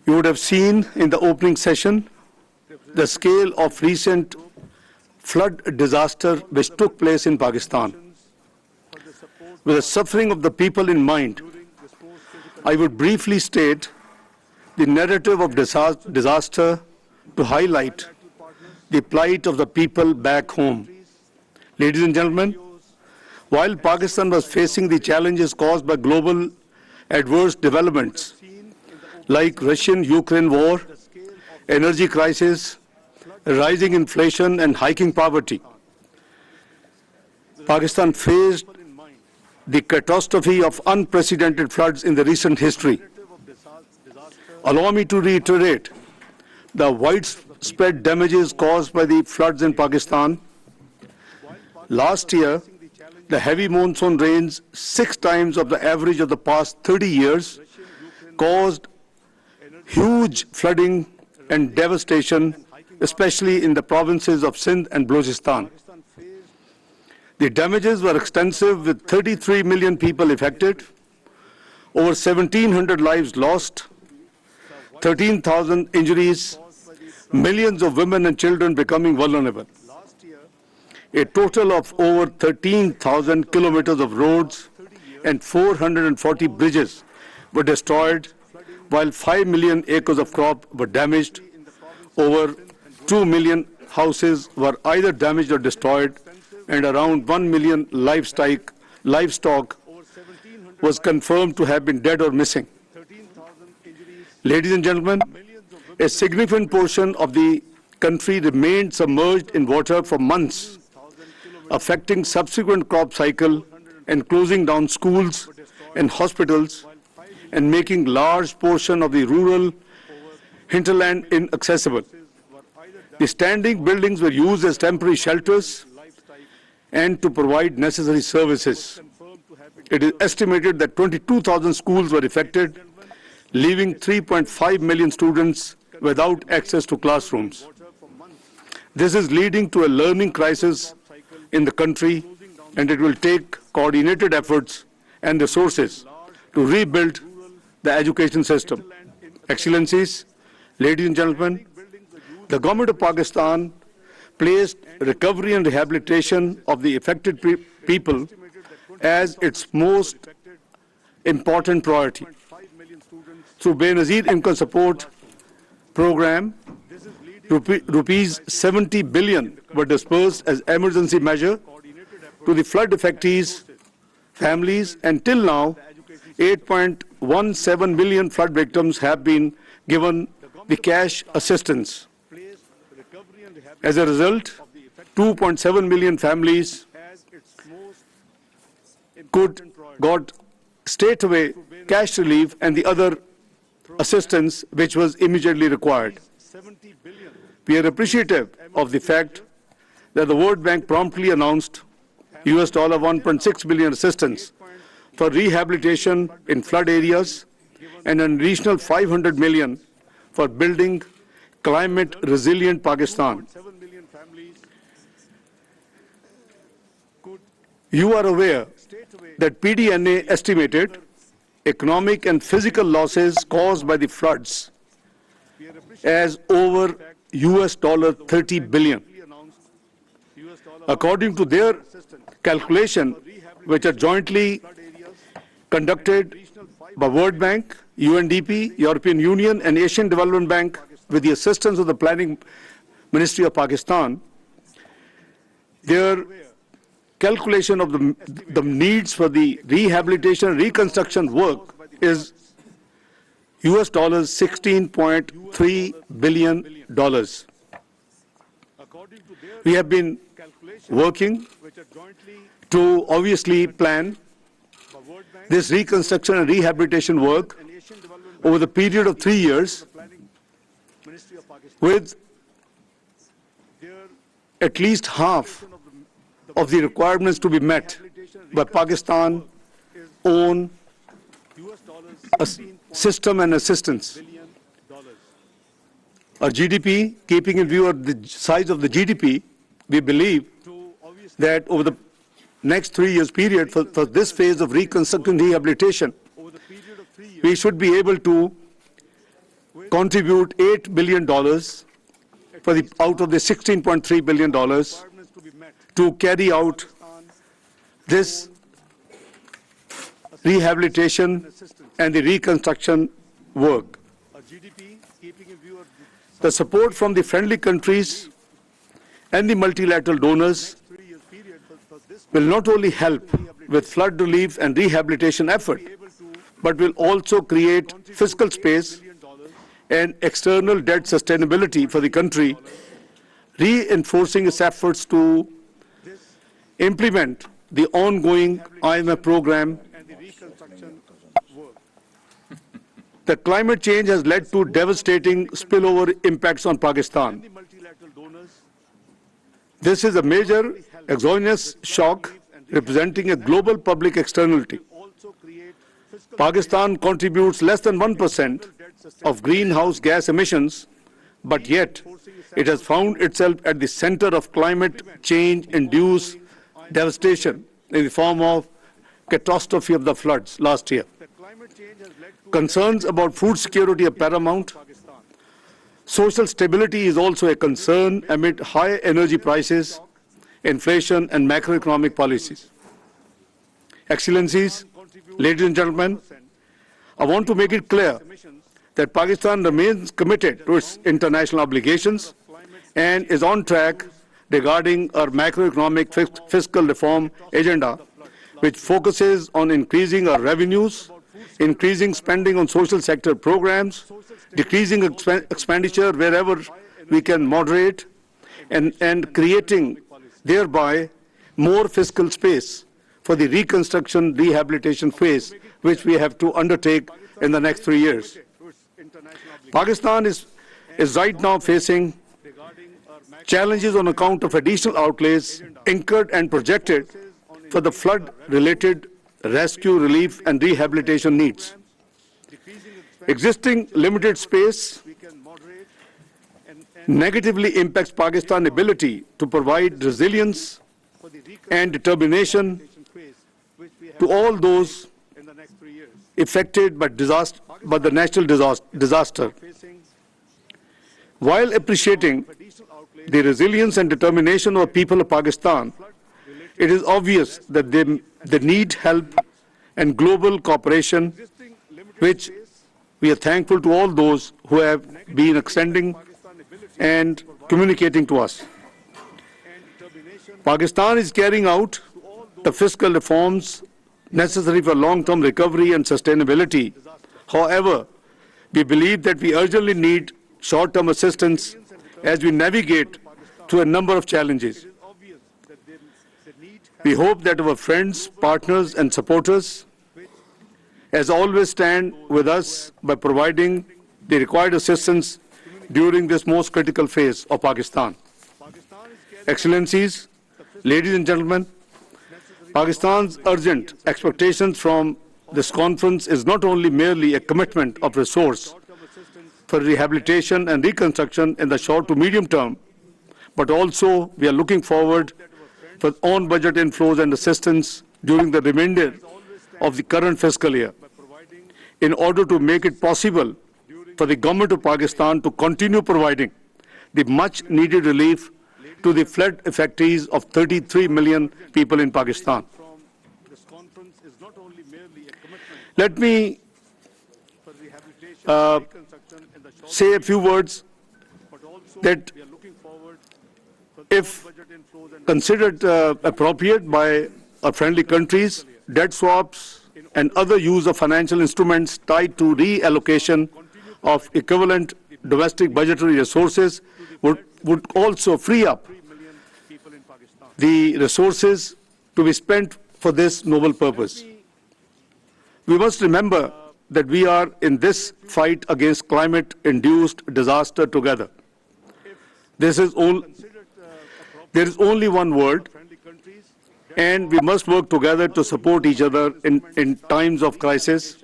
You would have seen in the opening session the scale of recent flood disaster which took place in Pakistan. With the suffering of the people in mind, I would briefly state the narrative of disaster to highlight the plight of the people back home. Ladies and gentlemen, while Pakistan was facing the challenges caused by global adverse developments like Russian-Ukraine war, energy crisis, rising inflation and hiking poverty, Pakistan faced the catastrophe of unprecedented floods in the recent history. Allow me to reiterate the widespread damages caused by the floods in Pakistan. Last year, the heavy monsoon rains, 6 times of the average of the past 30 years, caused huge flooding and devastation, especially in the provinces of Sindh and Balochistan. The damages were extensive, with 33 million people affected, over 1,700 lives lost, 13,000 injuries, millions of women and children becoming vulnerable. A total of over 13,000 kilometers of roads and 440 bridges were destroyed, while 5 million acres of crop were damaged. Over 2 million houses were either damaged or destroyed, and around 1 million livestock was confirmed to have been dead or missing. Ladies and gentlemen, a significant portion of the country remained submerged in water for months, affecting subsequent crop cycle and closing down schools and hospitals and making large portion of the rural hinterland inaccessible. The standing buildings were used as temporary shelters and to provide necessary services. It is estimated that 22,000 schools were affected, leaving 3.5 million students without access to classrooms. This is leading to a learning crisis in the country, and it will take coordinated efforts and resources to rebuild the education system. Excellencies, ladies and gentlemen, the government of Pakistan placed recovery and rehabilitation of the affected people as its most important priority. Through Benazir income support, program, rupees 70 billion were dispersed as emergency measure to the flood affectees, families, and till now, 8.17 million flood victims have been given the cash assistance. As a result, 2.7 million families got straight-away cash relief and the other assistance which was immediately required. We are appreciative of the fact that the World Bank promptly announced US $1.6 billion assistance for rehabilitation in flood areas and an additional 500 million for building climate-resilient Pakistan. You are aware that PDNA estimated economic and physical losses caused by the floods as over US $30 billion. According to their calculation, which are jointly conducted by World Bank, UNDP, European Union, and Asian Development Bank with the assistance of the Planning Ministry of Pakistan, their calculation of the needs for the rehabilitation and reconstruction work is US $16.3 billion. We have been working to obviously plan this reconstruction and rehabilitation work over the period of 3 years with at least half of the requirements to be met by Pakistan's own system and assistance. Our GDP, keeping in view of the size of the GDP, we believe that over the next 3 years period for this phase of reconstruction and rehabilitation, we should be able to contribute $8 billion out of the $16.3 billion to carry out this rehabilitation and the reconstruction work. The support from the friendly countries and the multilateral donors will not only help with flood relief and rehabilitation effort, but will also create fiscal space and external debt sustainability for the country, reinforcing its efforts to implement the ongoing IMF program. The climate change has led to devastating spillover impacts on Pakistan. This is a major exogenous shock representing a global public externality. Pakistan contributes less than 1% of greenhouse gas emissions, but yet it has found itself at the center of climate change-induced devastation in the form of catastrophe of the floods last year. Concerns about food security are paramount. Social stability is also a concern amid high energy prices, inflation, and macroeconomic policies. Excellencies, ladies and gentlemen, I want to make it clear that Pakistan remains committed to its international obligations and is on track regarding our macroeconomic fiscal reform agenda, which focuses on increasing our revenues, increasing spending on social sector programs, decreasing expenditure wherever we can moderate, and creating thereby more fiscal space for the reconstruction rehabilitation phase, which we have to undertake in the next 3 years. Pakistan is right now facing challenges on account of additional outlays incurred and projected for the flood-related rescue, relief, and rehabilitation needs. Existing limited space negatively impacts Pakistan's ability to provide resilience and determination to all those affected by the natural disaster. While appreciating the resilience and determination of the people of Pakistan, it is obvious that they need help and global cooperation, which we are thankful to all those who have been extending and communicating to us. Pakistan is carrying out the fiscal reforms necessary for long-term recovery and sustainability. However, we believe that we urgently need short-term assistance as we navigate through a number of challenges. We hope that our friends, partners, and supporters, as always, stand with us by providing the required assistance during this most critical phase of Pakistan. Excellencies, ladies and gentlemen, Pakistan's urgent expectations from this conference is not only merely a commitment of resource for rehabilitation and reconstruction in the short to medium term, but also we are looking forward for on-budget inflows and assistance during the remainder of the current fiscal year in order to make it possible for the government of Pakistan to continue providing the much-needed relief to the flood affectees of 33 million people in Pakistan. Let me say a few words that, if considered appropriate by our friendly countries, debt swaps and other use of financial instruments tied to reallocation of equivalent domestic budgetary resources would also free up the resources to be spent for this noble purpose. We must remember that we are in this fight against climate-induced disaster together. There is only one world, and we must work together to support each other in times of crisis.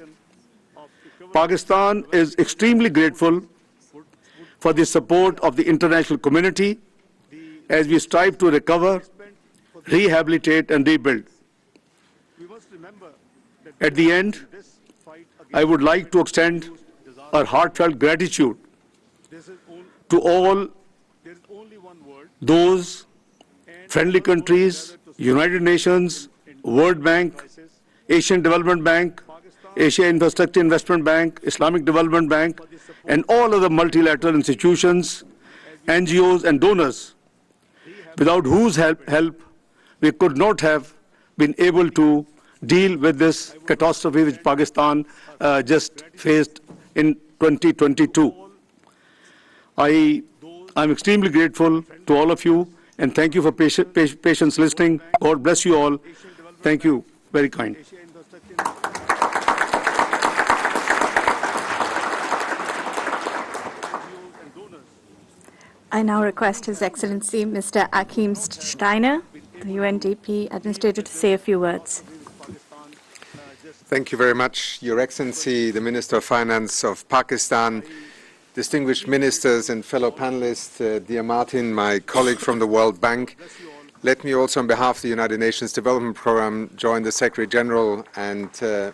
Pakistan is extremely grateful for the support of the international community as we strive to recover, rehabilitate, and rebuild. At the end, I would like to extend our heartfelt gratitude to all those friendly countries, United Nations, World Bank, Asian Development Bank, Asia Infrastructure Investment Bank, Islamic Development Bank, and all other multilateral institutions, NGOs, and donors, without whose help we could not have been able to deal with this catastrophe which Pakistan just faced in 2022. I'm extremely grateful to all of you, and thank you for patience listening. God bless you all. Thank you. Very kind. I now request His Excellency Mr. Achim Steiner, the UNDP Administrator, to say a few words. Thank you very much, Your Excellency, the Minister of Finance of Pakistan, distinguished ministers and fellow panelists, dear Martin, my colleague from the World Bank. Let me also, on behalf of the United Nations Development Programme, join the Secretary General and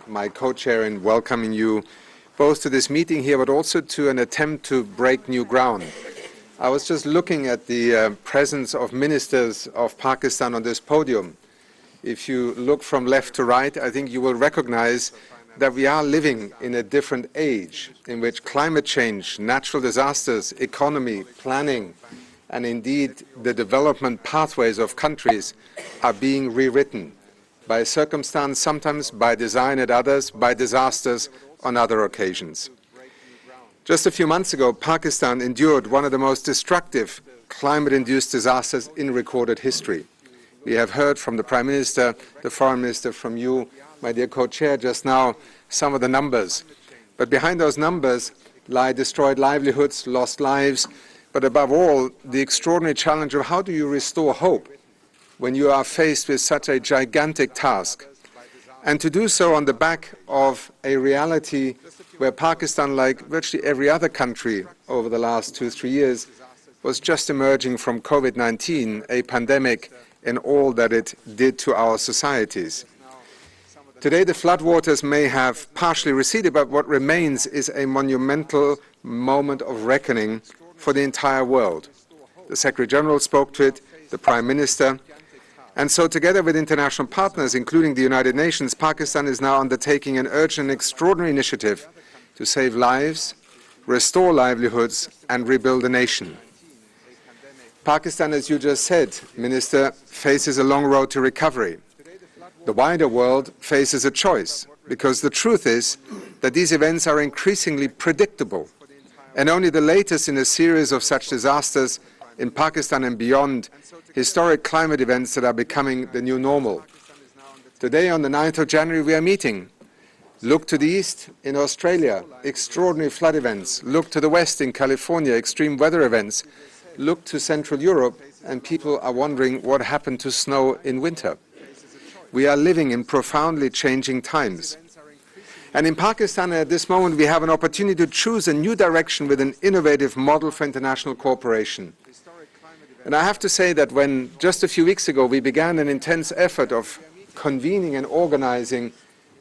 my co-chair in welcoming you both to this meeting here, but also to an attempt to break new ground. I was just looking at the presence of ministers of Pakistan on this podium. If you look from left to right, I think you will recognize that we are living in a different age in which climate change, natural disasters, economy, planning, and indeed the development pathways of countries are being rewritten by circumstance, sometimes by design at others, by disasters on other occasions. Just a few months ago, Pakistan endured one of the most destructive climate-induced disasters in recorded history. We have heard from the Prime Minister, the Foreign Minister, from you, my dear co-chair, just now, some of the numbers. But behind those numbers lie destroyed livelihoods, lost lives, but above all, the extraordinary challenge of how do you restore hope when you are faced with such a gigantic task. And to do so on the back of a reality where Pakistan, like virtually every other country over the last 2-3 years, was just emerging from COVID-19, a pandemic, and all that it did to our societies. Today, the floodwaters may have partially receded, but what remains is a monumental moment of reckoning for the entire world. The Secretary General spoke to it, the Prime Minister, and so together with international partners, including the United Nations, Pakistan is now undertaking an urgent and extraordinary initiative to save lives, restore livelihoods, and rebuild a nation. Pakistan, as you just said, Minister, faces a long road to recovery. The wider world faces a choice, because the truth is that these events are increasingly predictable, and only the latest in a series of such disasters in Pakistan and beyond, historic climate events that are becoming the new normal. Today, on the 9th of January, we are meeting. Look to the east in Australia, extraordinary flood events. Look to the west in California, extreme weather events. Look to Central Europe, and people are wondering what happened to snow in winter. We are living in profoundly changing times. And in Pakistan, at this moment, we have an opportunity to choose a new direction with an innovative model for international cooperation. And I have to say that when, just a few weeks ago, we began an intense effort of convening and organizing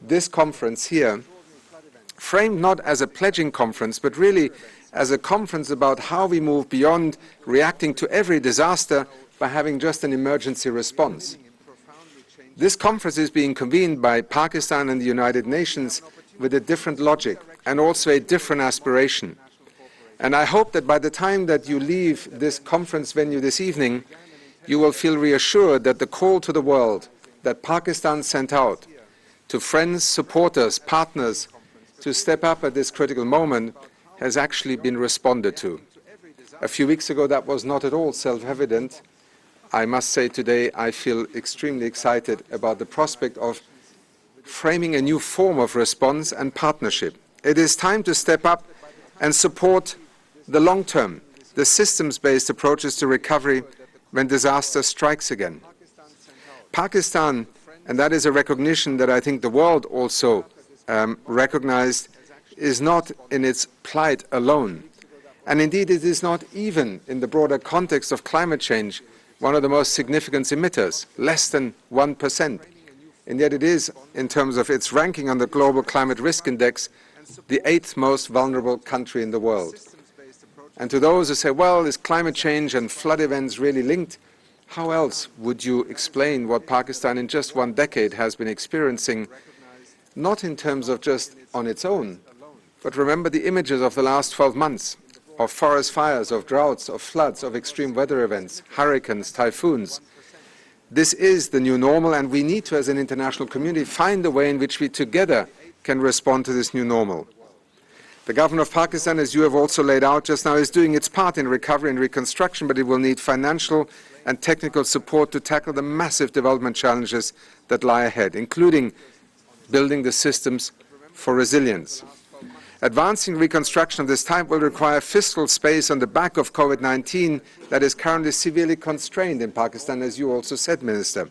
this conference here, framed not as a pledging conference, but really as a conference about how we move beyond reacting to every disaster by having just an emergency response. This conference is being convened by Pakistan and the United Nations with a different logic and also a different aspiration. And I hope that by the time that you leave this conference venue this evening, you will feel reassured that the call to the world that Pakistan sent out to friends, supporters, partners, to step up at this critical moment has actually been responded to. A few weeks ago, that was not at all self-evident. I must say today I feel extremely excited about the prospect of framing a new form of response and partnership. It is time to step up and support the long-term, the systems-based approaches to recovery when disaster strikes again. Pakistan, and that is a recognition that I think the world also recognized, is not in its plight alone. And indeed, it is not even in the broader context of climate change one of the most significant emitters, less than 1%. And yet it is, in terms of its ranking on the Global Climate Risk Index, the 8th most vulnerable country in the world. And to those who say, well, is climate change and flood events really linked? How else would you explain what Pakistan in just one decade has been experiencing, not in terms of just on its own, but remember the images of the last 12 months, of forest fires, of droughts, of floods, of extreme weather events, hurricanes, typhoons. This is the new normal, and we need to, as an international community, find a way in which we together can respond to this new normal. The government of Pakistan, as you have also laid out just now, is doing its part in recovery and reconstruction, but it will need financial and technical support to tackle the massive development challenges that lie ahead, including building the systems for resilience. Advancing reconstruction of this type will require fiscal space on the back of COVID-19 that is currently severely constrained in Pakistan, as you also said, Minister.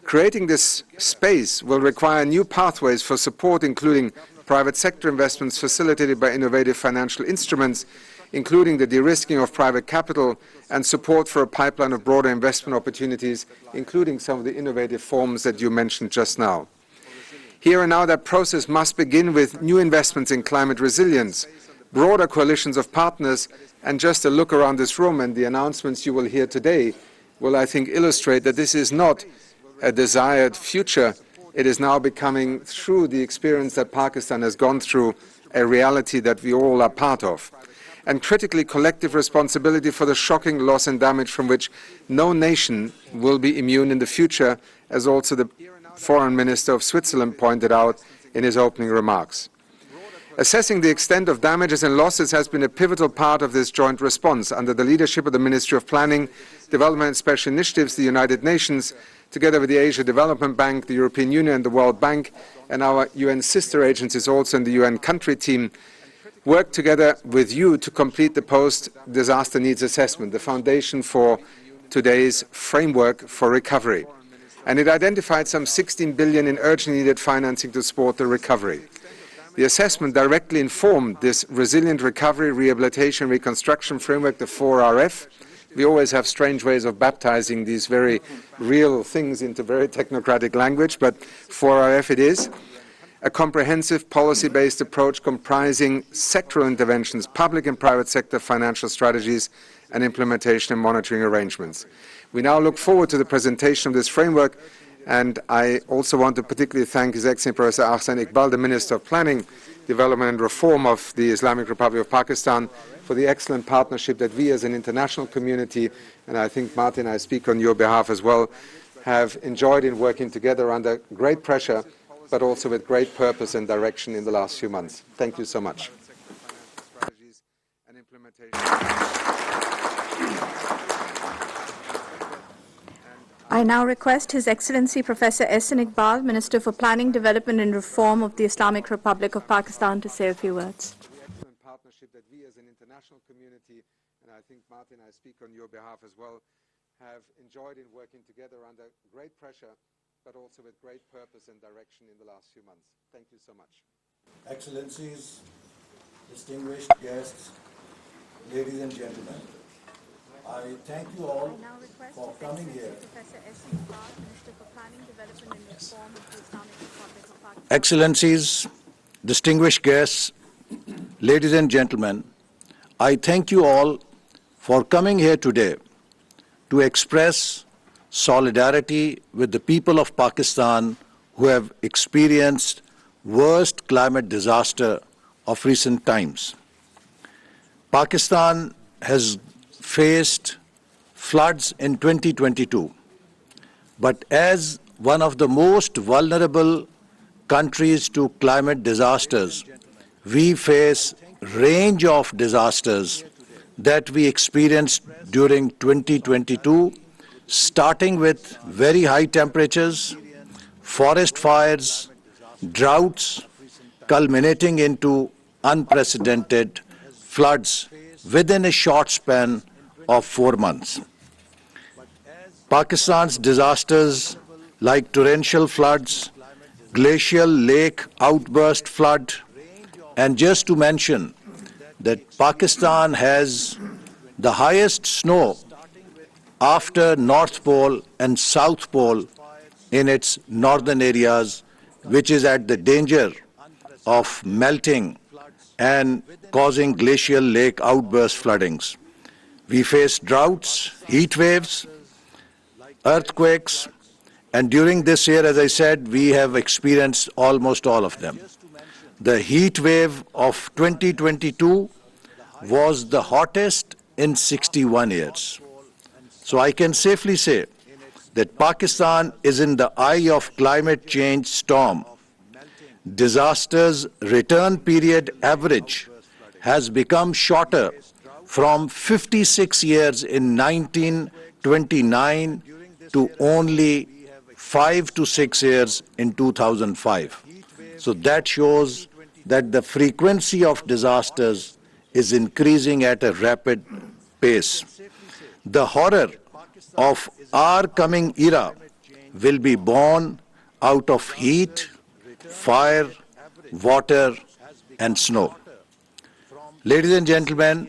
Creating this space will require new pathways for support, including private sector investments facilitated by innovative financial instruments, including the de-risking of private capital and support for a pipeline of broader investment opportunities, including some of the innovative forms that you mentioned just now. Here and now, that process must begin with new investments in climate resilience, broader coalitions of partners, and just a look around this room and the announcements you will hear today will, I think, illustrate that this is not a desired future. It is now becoming, through the experience that Pakistan has gone through, a reality that we all are part of. And critically, collective responsibility for the shocking loss and damage from which no nation will be immune in the future, as also the Foreign Minister of Switzerland pointed out in his opening remarks. Assessing the extent of damages and losses has been a pivotal part of this joint response. Under the leadership of the Ministry of Planning, Development and Special Initiatives, the United Nations, together with the Asia Development Bank, the European Union and the World Bank, and our UN sister agencies also in the UN country team, work together with you to complete the post-disaster needs assessment, the foundation for today's framework for recovery. And it identified some 16 billion in urgently needed financing to support the recovery. The assessment directly informed this resilient recovery, rehabilitation, reconstruction framework, the 4RF. We always have strange ways of baptizing these very real things into very technocratic language, but 4RF it is. A comprehensive policy-based approach comprising sectoral interventions, public and private sector financial strategies, and implementation and monitoring arrangements. We now look forward to the presentation of this framework, and I also want to particularly thank His Excellency Professor Ahsan Iqbal, the Minister of Planning, development and reform of the Islamic Republic of Pakistan, for the excellent partnership that we as an international community, and I think, Martin, I speak on your behalf as well, have enjoyed in working together under great pressure, but also with great purpose and direction in the last few months. Thank you so much. I now request His Excellency Professor Ehsan Iqbal, Minister for Planning, Development and Reform of the Islamic Republic of Pakistan, to say a few words. Excellent partnership that we as an international community, and I think, Martin, I speak on your behalf as well, have enjoyed in working together under great pressure, but also with great purpose and direction in the last few months. Thank you so much. Excellencies, distinguished guests, ladies and gentlemen, I thank you all for coming here. Excellencies, distinguished guests, ladies and gentlemen, I thank you all for coming here today to express solidarity with the people of Pakistan who have experienced worst climate disaster of recent times. Pakistan has faced floods in 2022, but as one of the most vulnerable countries to climate disasters, we face range of disasters that we experienced during 2022, starting with very high temperatures, forest fires, droughts, culminating into unprecedented floods within a short span of 4 months. Pakistan's disasters like torrential floods, glacial lake outburst flood, and just to mention that Pakistan has the highest snow after North Pole and South Pole in its northern areas, which is at the danger of melting and causing glacial lake outburst floodings. We face droughts, heat waves, earthquakes, and during this year, as I said, we have experienced almost all of them. The heat wave of 2022 was the hottest in 61 years. So I can safely say that Pakistan is in the eye of climate change storm. Disaster's return period average has become shorter from 56 years in 1929 to only 5 to 6 years in 2005. So that shows that the frequency of disasters is increasing at a rapid pace. The horror of our coming era will be born out of heat, fire, water, and snow. Ladies and gentlemen,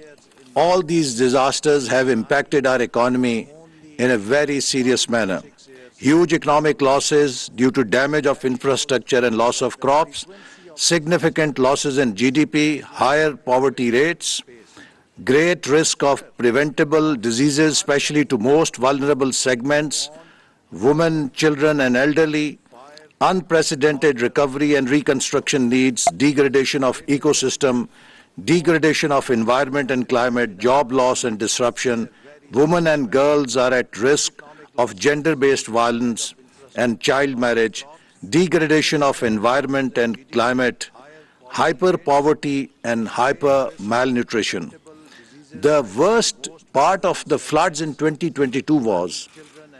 all these disasters have impacted our economy in a very serious manner. Huge economic losses due to damage of infrastructure and loss of crops, significant losses in GDP, higher poverty rates, great risk of preventable diseases, especially to most vulnerable segments, women, children, and elderly, unprecedented recovery and reconstruction needs, degradation of ecosystem, degradation of environment and climate, job loss and disruption. Women and girls are at risk of gender-based violence and child marriage, degradation of environment and climate, hyper-poverty and hyper-malnutrition. The worst part of the floods in 2022 was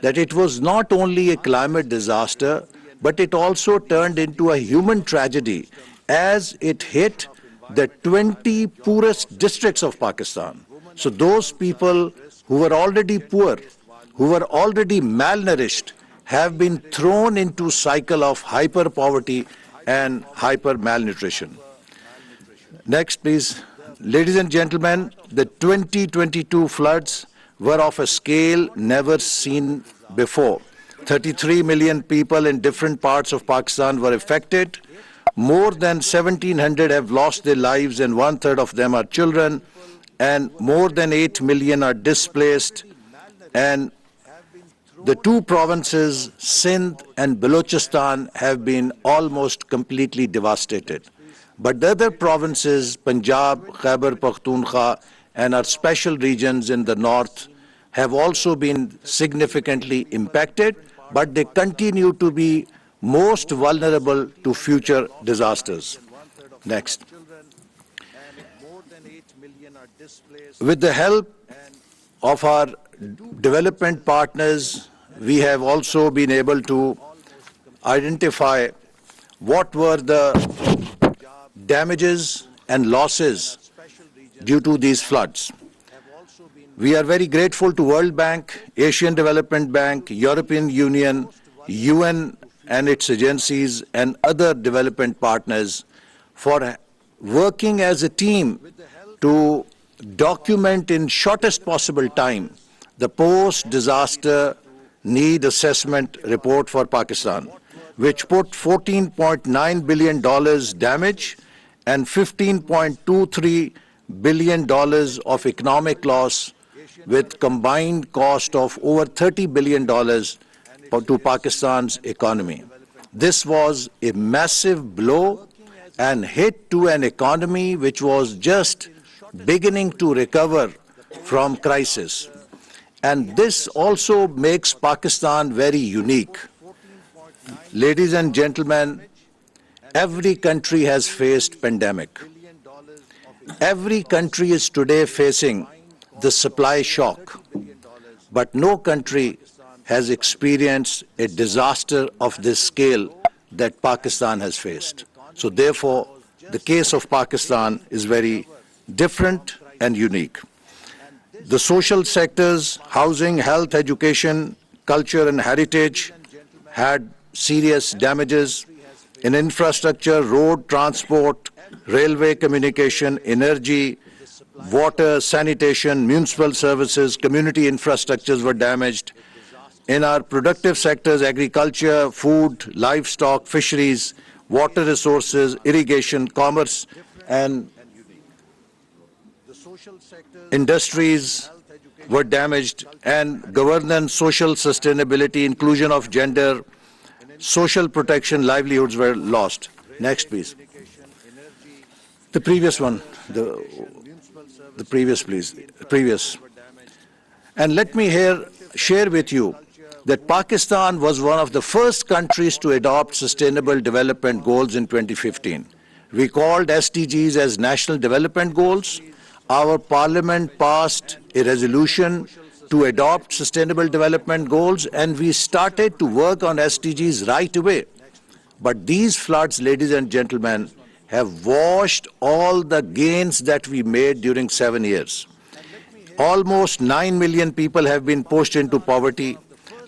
that it was not only a climate disaster, but it also turned into a human tragedy as it hit the 20 poorest districts of Pakistan. So those people who were already poor, who were already malnourished, have been thrown into a cycle of hyper-poverty and hyper-malnutrition. Next, please. Ladies and gentlemen, the 2022 floods were of a scale never seen before. 33 million people in different parts of Pakistan were affected. More than 1,700 have lost their lives, and 1/3 of them are children, and more than 8 million are displaced. And the two provinces, Sindh and Balochistan, have been almost completely devastated. But the other provinces, Punjab, Khyber Pakhtunkhwa, and our special regions in the north have also been significantly impacted, but they continue to be most vulnerable to future disasters. Next. With the help of our development partners, we have also been able to identify what were the damages and losses due to these floods. We are very grateful to World Bank, Asian Development Bank, European Union, UN and its agencies and other development partners for working as a team to document in shortest possible time the post-disaster need assessment report for Pakistan, which put $14.9 billion damage and $15.23 billion of economic loss, with combined cost of over $30 billion to Pakistan's economy. This was a massive blow and hit to an economy which was just beginning to recover from crisis. And this also makes Pakistan very unique. Ladies and gentlemen, every country has faced pandemic. Every country is today facing the supply shock, but no country has experienced a disaster of this scale that Pakistan has faced. So therefore, the case of Pakistan is very different and unique. The social sectors, housing, health, education, culture and heritage had serious damages. In infrastructure, road, transport, railway communication, energy, water, sanitation, municipal services, community infrastructures were damaged. In our productive sectors, agriculture, food, livestock, fisheries, water resources, irrigation, commerce, and industries were damaged, and governance, social sustainability, inclusion of gender, social protection, livelihoods were lost. Next, please. The previous one, the previous, please. Previous. And let me here share with you that Pakistan was one of the first countries to adopt Sustainable Development Goals in 2015. We called SDGs as National Development Goals. Our Parliament passed a resolution to adopt Sustainable Development Goals, and we started to work on SDGs right away. But these floods, ladies and gentlemen, have washed all the gains that we made during 7 years. Almost 9 million people have been pushed into poverty.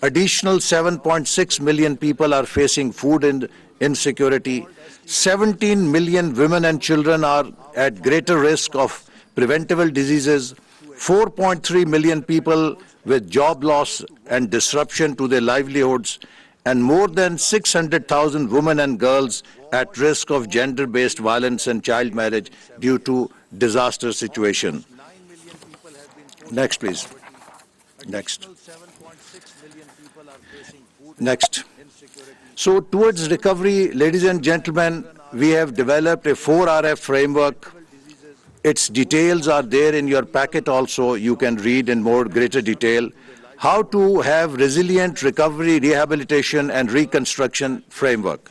Additional 7.6 million people are facing food insecurity. 17 million women and children are at greater risk of preventable diseases. 4.3 million people with job loss and disruption to their livelihoods, and more than 600,000 women and girls at risk of gender-based violence and child marriage due to disaster situation. Next, please. Next. Next. So towards recovery, ladies and gentlemen, we have developed a 4RF framework. Its details are there in your packet also. You can read in more greater detail how to have resilient recovery, rehabilitation and reconstruction framework.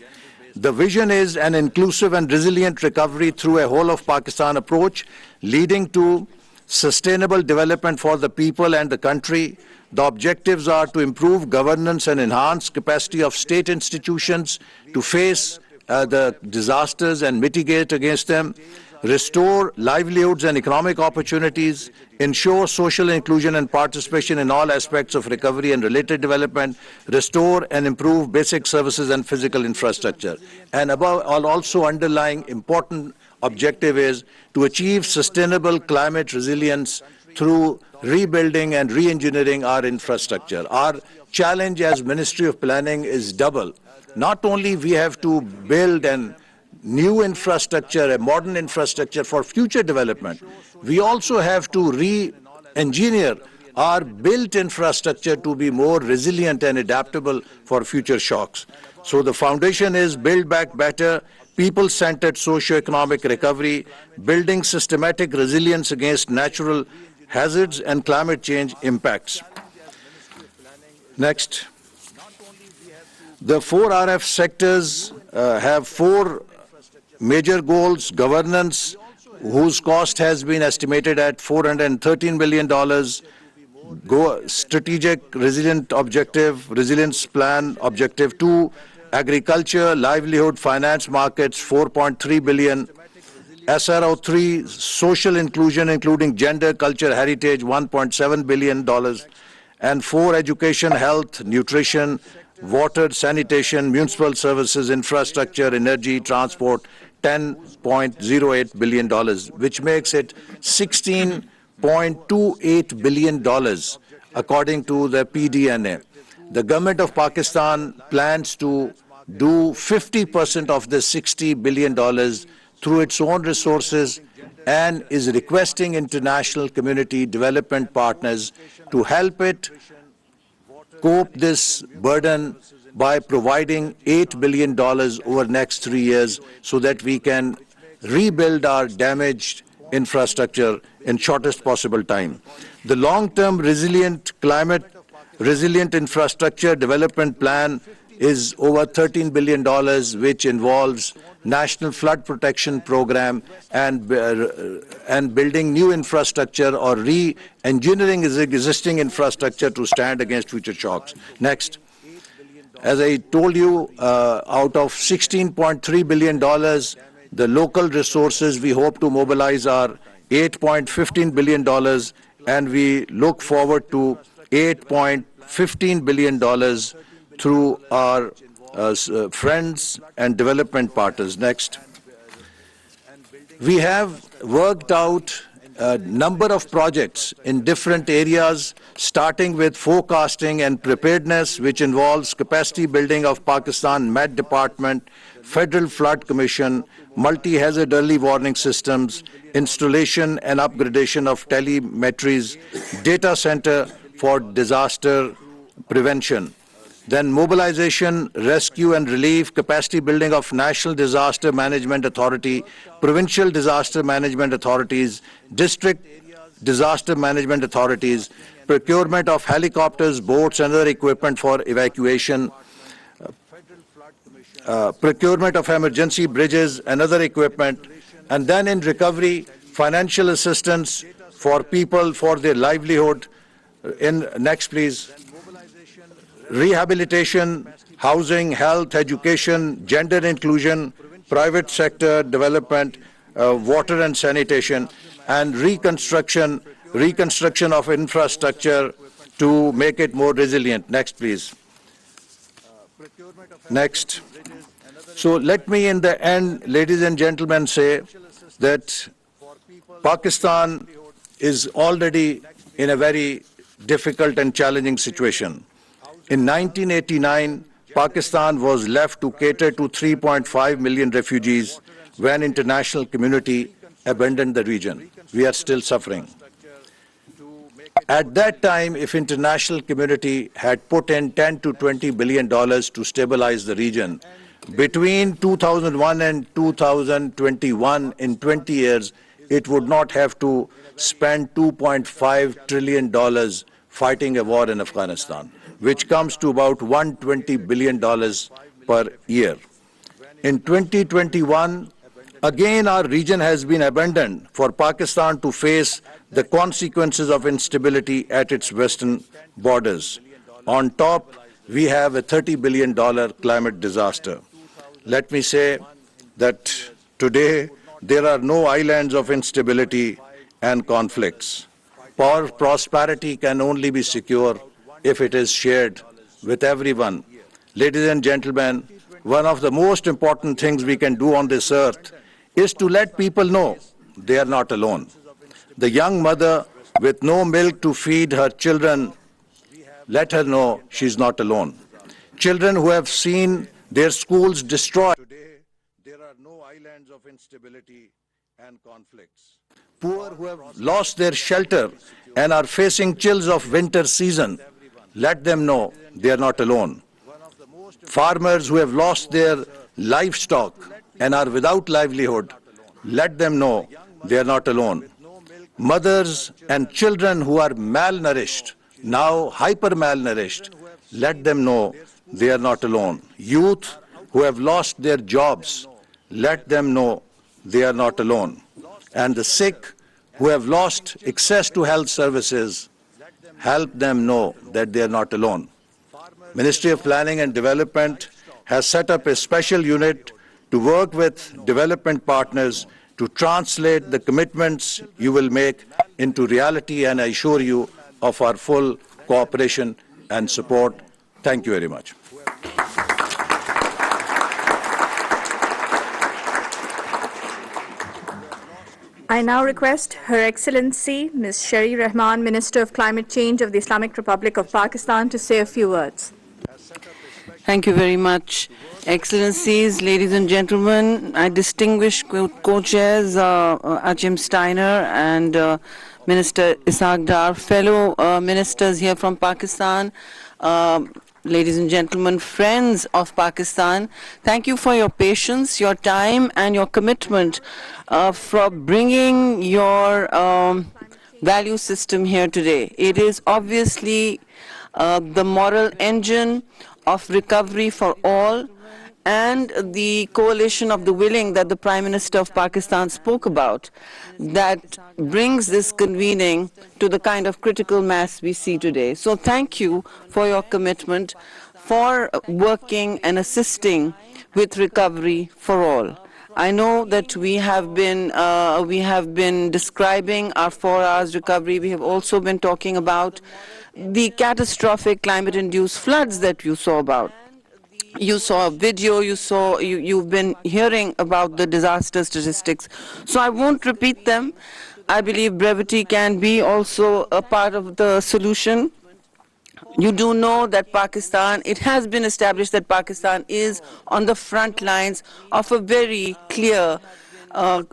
The vision is an inclusive and resilient recovery through a whole of Pakistan approach, leading to sustainable development for the people and the country. The objectives are to improve governance and enhance capacity of state institutions to face the disasters and mitigate against them, restore livelihoods and economic opportunities, ensure social inclusion and participation in all aspects of recovery and related development, restore and improve basic services and physical infrastructure. And above all, also underlying important objective is to achieve sustainable climate resilience through rebuilding and re-engineering our infrastructure. Our challenge as Ministry of Planning is double. Not only we have to build a new infrastructure, a modern infrastructure for future development, we also have to re-engineer our built infrastructure to be more resilient and adaptable for future shocks. So the foundation is Build Back Better, people-centered socio-economic recovery, building systematic resilience against natural hazards and climate change impacts. Next. The 4 RF sectors have 4 major goals: governance, whose cost has been estimated at $413 billion, strategic resilient objective, resilience plan, objective 2, agriculture, livelihood, finance markets, 4.3 billion, SRO 3, social inclusion, including gender, culture, heritage, $1.7 billion, and 4, education, health, nutrition, water, sanitation, municipal services, infrastructure, energy, transport, $10.08 billion, which makes it $16.28 billion, according to the PDNA. The government of Pakistan plans to do 50% of the $60 billion through its own resources and is requesting international community development partners to help it cope this burden by providing $8 billion over the next 3 years so that we can rebuild our damaged infrastructure in shortest possible time. The long-term climate resilient infrastructure development plan is over $13 billion, which involves national flood protection program and building new infrastructure or re-engineering existing infrastructure to stand against future shocks. Next. As I told you, out of $16.3 billion, the local resources we hope to mobilize are $8.15 billion, and we look forward to $8.15 billion through our friends and development partners. Next. We have worked out a number of projects in different areas, starting with forecasting and preparedness, which involves capacity building of Pakistan Met Department, Federal Flood Commission, multi-hazard early warning systems, installation and upgradation of telemetries, data center for disaster prevention. Then mobilization, rescue and relief, capacity building of National Disaster Management Authority, Provincial Disaster Management Authorities, District Disaster Management Authorities, procurement of helicopters, boats and other equipment for evacuation, procurement of emergency bridges and other equipment, and then in recovery, financial assistance for people for their livelihood. Next, please. Rehabilitation, housing, health, education, gender inclusion, private sector development, water and sanitation, and reconstruction of infrastructure to make it more resilient. Next, please. Next. So let me in the end, ladies and gentlemen, say that Pakistan is already in a very difficult and challenging situation. In 1989, Pakistan was left to cater to 3.5 million refugees when international community abandoned the region. We are still suffering. At that time, if international community had put in $10 to $20 billion to stabilize the region, between 2001 and 2021, in 20 years, it would not have to spend $2.5 trillion fighting a war in Afghanistan, which comes to about $120 billion per year. In 2021, again our region has been abandoned for Pakistan to face the consequences of instability at its western borders. On top, we have a $30 billion climate disaster. Let me say that today there are no islands of instability and conflicts. Prosperity can only be secure if it is shared with everyone. Ladies and gentlemen, one of the most important things we can do on this earth is to let people know they are not alone. The young mother with no milk to feed her children, let her know she's not alone. Children who have seen their schools destroyed. Today, there are no islands of instability and conflicts. Poor who have lost their shelter and are facing chills of winter season, let them know they are not alone. Farmers who have lost their livestock and are without livelihood, let them know they are not alone. Mothers and children who are malnourished, now hyper-malnourished, let them know they are not alone. Youth who have lost their jobs, let them know they are not alone. And the sick who have lost access to health services, help them know that they are not alone. Ministry of Planning and Development has set up a special unit to work with development partners to translate the commitments you will make into reality, and I assure you of our full cooperation and support. Thank you very much. I now request Her Excellency Ms. Sherry Rahman, Minister of Climate Change of the Islamic Republic of Pakistan, to say a few words. Thank you very much. Excellencies, ladies and gentlemen, I distinguish co-chairs Achim Steiner and Minister Ishaq Dar, fellow ministers here from Pakistan, ladies and gentlemen, friends of Pakistan, thank you for your patience, your time, and your commitment for bringing your value system here today. It is obviously the moral engine of recovery for all, and the coalition of the willing that the Prime Minister of Pakistan spoke about that brings this convening to the kind of critical mass we see today. So thank you for your commitment, for working and assisting with recovery for all. I know that we have been describing our 4 hours recovery. We have also been talking about the catastrophic climate-induced floods that you saw about. You saw a video, you've been hearing about the disaster statistics. So I won't repeat them. I believe brevity can be also a part of the solution. You do know that Pakistan, it has been established that Pakistan is on the front lines of a very clear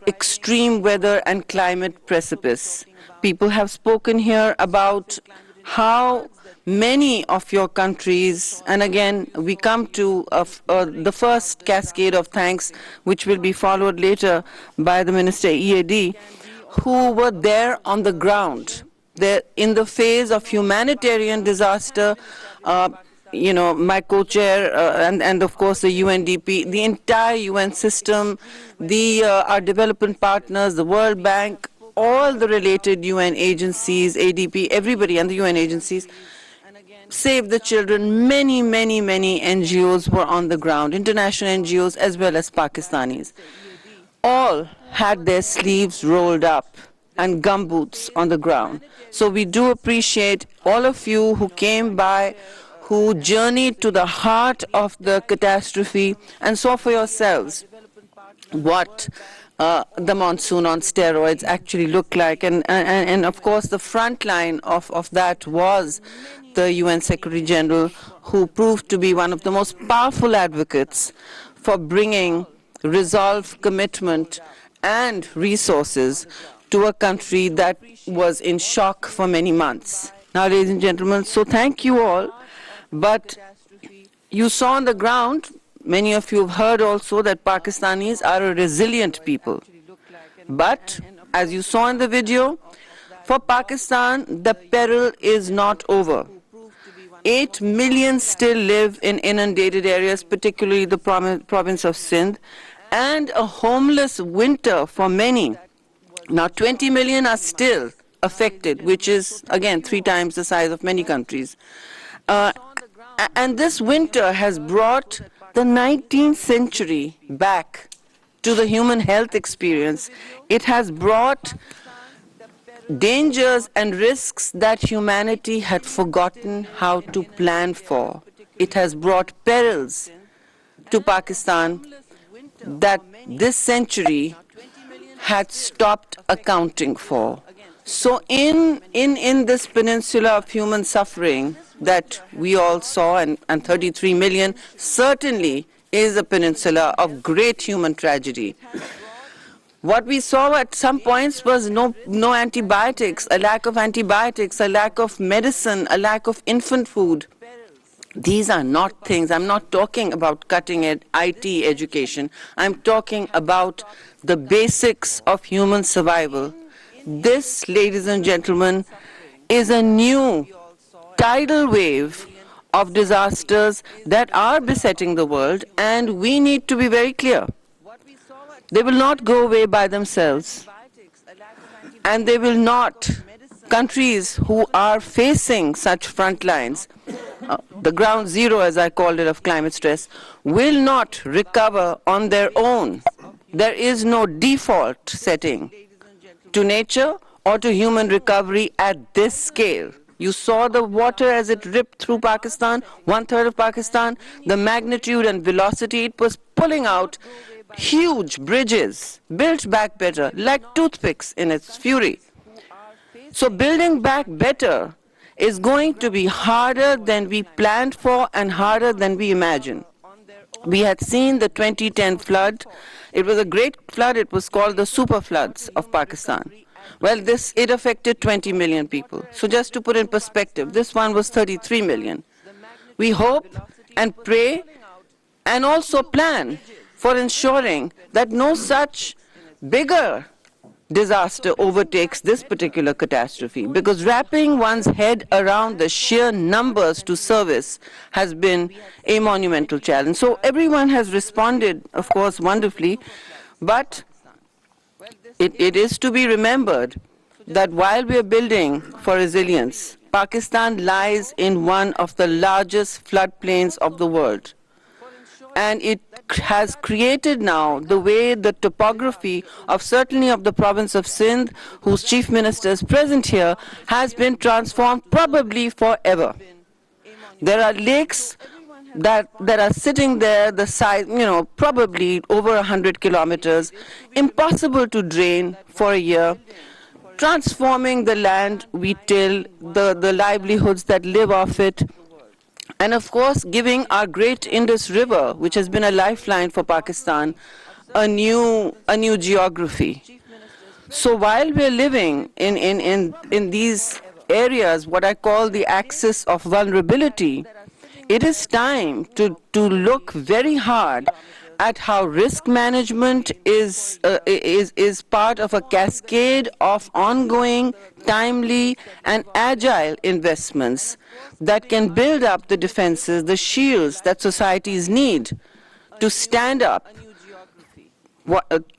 extreme weather and climate precipice. People have spoken here about how many of your countries, and again, we come to the first cascade of thanks, which will be followed later by the Minister EAD, who were there on the ground. In the phase of humanitarian disaster, my co-chair and of course the UNDP, the entire UN system, our development partners, the World Bank, all the related UN agencies, ADP, everybody and the UN agencies, Save the Children, many NGOs were on the ground, international NGOs as well as Pakistanis. All had their sleeves rolled up and gumboots on the ground. So we do appreciate all of you who came by, who journeyed to the heart of the catastrophe and saw for yourselves what the monsoon on steroids actually looked like. And of course, the front line of that was the UN Secretary General, who proved to be one of the most powerful advocates for bringing resolve, commitment, and resources to a country that was in shock for many months. Now, ladies and gentlemen, so thank you all. But you saw on the ground, many of you have heard also that Pakistanis are a resilient people. But, as you saw in the video, for Pakistan, the peril is not over. 8 million still live in inundated areas, particularly the province of Sindh, and a homeless winter for many. Now, 20 million are still affected, which is, again, 3 times the size of many countries. And this winter has brought the 19th century back to the human health experience. It has brought dangers and risks that humanity had forgotten how to plan for. It has brought perils to Pakistan that this century had stopped accounting for. So in this peninsula of human suffering that we all saw, and 33 million certainly is a peninsula of great human tragedy. What we saw at some points was no antibiotics, a lack of antibiotics, a lack of medicine, a lack of infant food. These are not things, I'm not talking about cutting edge IT education. I'm talking about the basics of human survival. This, ladies and gentlemen, is a new tidal wave of disasters that are besetting the world, and we need to be very clear. They will not go away by themselves, and they will not. Countries who are facing such front lines, the ground zero, as I called it, of climate stress, will not recover on their own. There is no default setting to nature or to human recovery at this scale. You saw the water as it ripped through Pakistan, 1/3 of Pakistan, the magnitude and velocity it was pulling out huge bridges, built back better, like toothpicks in its fury. So building back better is going to be harder than we planned for and harder than we imagined. We had seen the 2010 flood. It was a great flood. It was called the super floods of Pakistan. Well, it affected 20 million people. So just to put in perspective, this one was 33 million. We hope and pray and also plan for ensuring that no such bigger disaster overtakes this particular catastrophe, because wrapping one's head around the sheer numbers to service has been a monumental challenge. So everyone has responded, of course, wonderfully, but it is to be remembered that while we are building for resilience, Pakistan lies in one of the largest floodplains of the world. And it has created now the way the topography of certainly of the province of Sindh, whose chief minister is present here, has been transformed probably forever. There are lakes that are sitting there, the size, probably over 100 kilometers, impossible to drain for a year, transforming the land we till, the livelihoods that live off it, and of course giving our great Indus River, which has been a lifeline for Pakistan, a new geography. So while we're living in these areas, what I call the axis of vulnerability, it is time to look very hard at how risk management is part of a cascade of ongoing, timely, and agile investments that can build up the defenses, the shields that societies need to stand up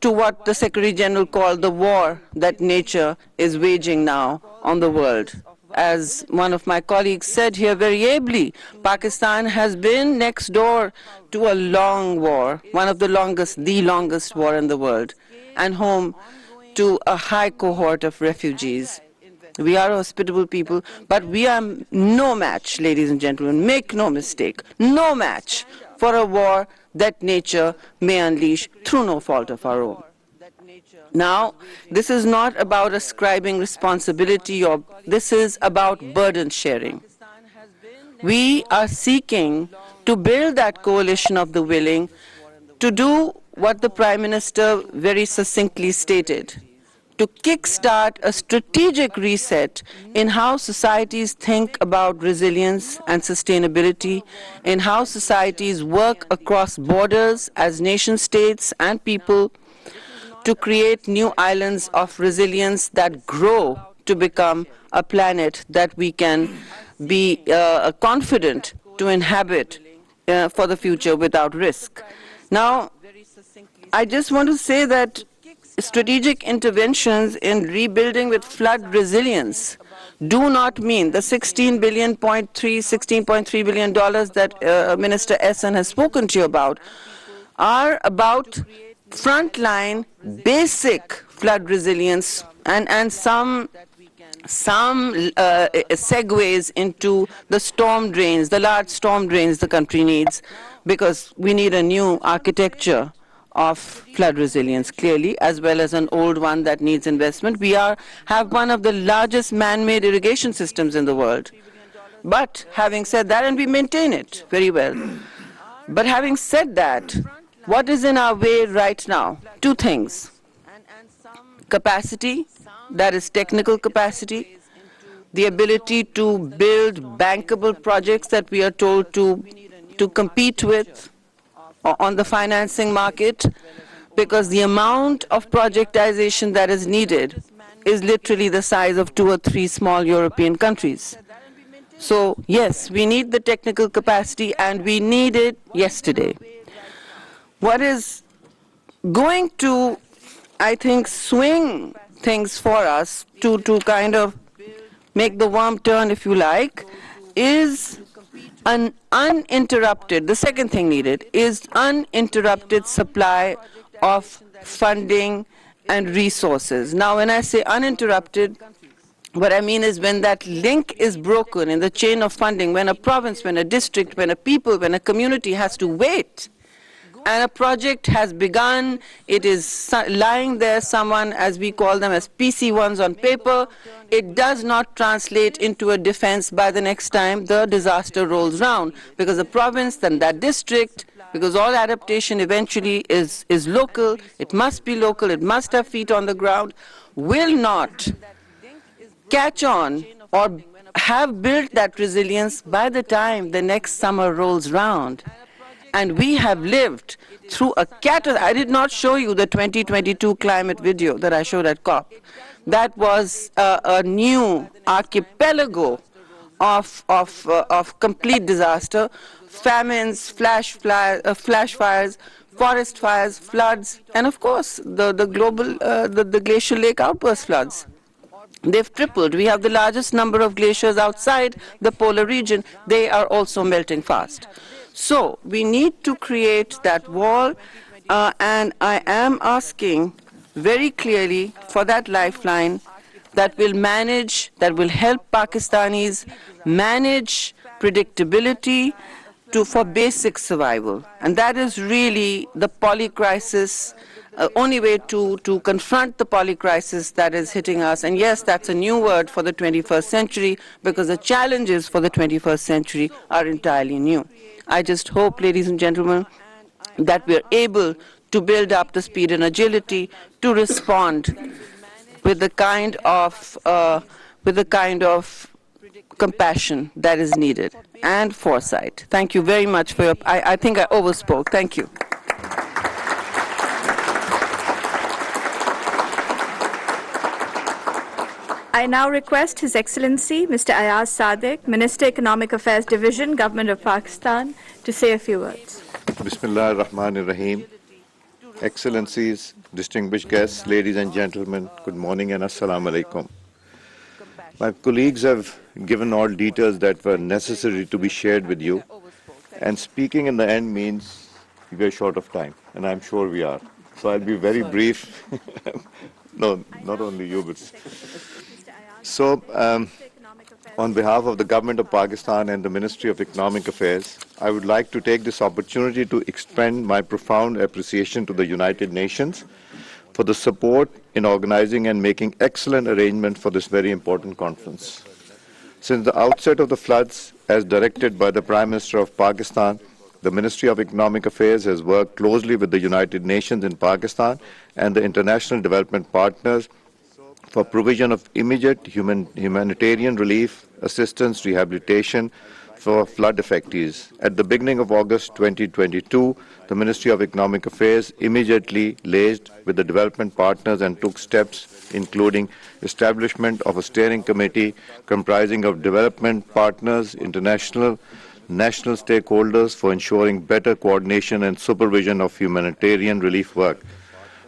to what the Secretary General called the war that nature is waging now on the world. As one of my colleagues said here very ably, Pakistan has been next door to a long war, one of the longest war in the world, and home to a high cohort of refugees. We are a hospitable people, but we are no match, ladies and gentlemen, make no mistake, no match for a war that nature may unleash through no fault of our own. Now, this is not about ascribing responsibility, or this is about burden sharing. We are seeking to build that coalition of the willing to do what the Prime Minister very succinctly stated, to kickstart a strategic reset in how societies think about resilience and sustainability, in how societies work across borders as nation states and people, to create new islands of resilience that grow to become a planet that we can be confident to inhabit for the future without risk. Now, I just want to say that strategic interventions in rebuilding with flood resilience do not mean the $16.3 billion that Minister Essen has spoken to you about are about frontline basic flood resilience and some segues into the storm drains, the large storm drains the country needs, because we need a new architecture of flood resilience, clearly, as well as an old one that needs investment. We have one of the largest man-made irrigation systems in the world. But having said that, and we maintain it very well, but having said that, what is in our way right now? Two things. Capacity, that is technical capacity, the ability to build bankable projects that we are told to compete with on the financing market, because the amount of projectization that is needed is literally the size of 2 or 3 small European countries. So yes, we need the technical capacity, and we need it yesterday. What is going to, I think, swing things for us to kind of make the worm turn, if you like, is an uninterrupted, the second thing needed is uninterrupted supply of funding and resources. Now, when I say uninterrupted, what I mean is when that link is broken in the chain of funding, when a province, when a district, when a people, when a community has to wait, and a project has begun, it is lying there, someone, as we call them, as PC1s on paper, it does not translate into a defense by the next time the disaster rolls round, because the province, then that district, because all adaptation eventually is local, it must be local, it must have feet on the ground, will not catch on or have built that resilience by the time the next summer rolls round. And we have lived through a I did not show you the 2022 climate video that I showed at COP. That was a new archipelago of complete disaster, famines, flash fires, forest fires, floods, and of course the global, the glacial lake outburst floods. They've tripled. We have the largest number of glaciers outside the polar region. They are also melting fast. So we need to create that wall, and I am asking very clearly for that lifeline that will manage, that will help Pakistanis manage predictability for basic survival. And that is really the polycrisis, only way to confront the polycrisis that is hitting us. And yes, that's a new word for the 21st century, because the challenges for the 21st century are entirely new. I just hope, ladies and gentlemen, that we're able to build up the speed and agility to respond with the kind of compassion that is needed and foresight. Thank you very much for your, I think I overspoke. Thank you. I now request His Excellency Mr. Ayaz Sadiq, Minister Economic Affairs Division, Government of Pakistan, to say a few words. Bismillah ar-Rahman ar-Rahim. Excellencies, distinguished guests, ladies and gentlemen, good morning and assalamu alaikum. My colleagues have given all details that were necessary to be shared with you, and speaking in the end means we're short of time, and I'm sure we are. So I'll be very brief. No, not only you, but... So, on behalf of the Government of Pakistan and the Ministry of Economic Affairs, I would like to take this opportunity to extend my profound appreciation to the United Nations for the support in organizing and making excellent arrangements for this very important conference. Since the outset of the floods, as directed by the Prime Minister of Pakistan, the Ministry of Economic Affairs has worked closely with the United Nations in Pakistan and the international development partners for provision of immediate humanitarian relief, assistance, rehabilitation for flood affectees. At the beginning of August 2022, the Ministry of Economic Affairs immediately liaised with the development partners and took steps including establishment of a steering committee comprising of development partners, international, national stakeholders for ensuring better coordination and supervision of humanitarian relief work.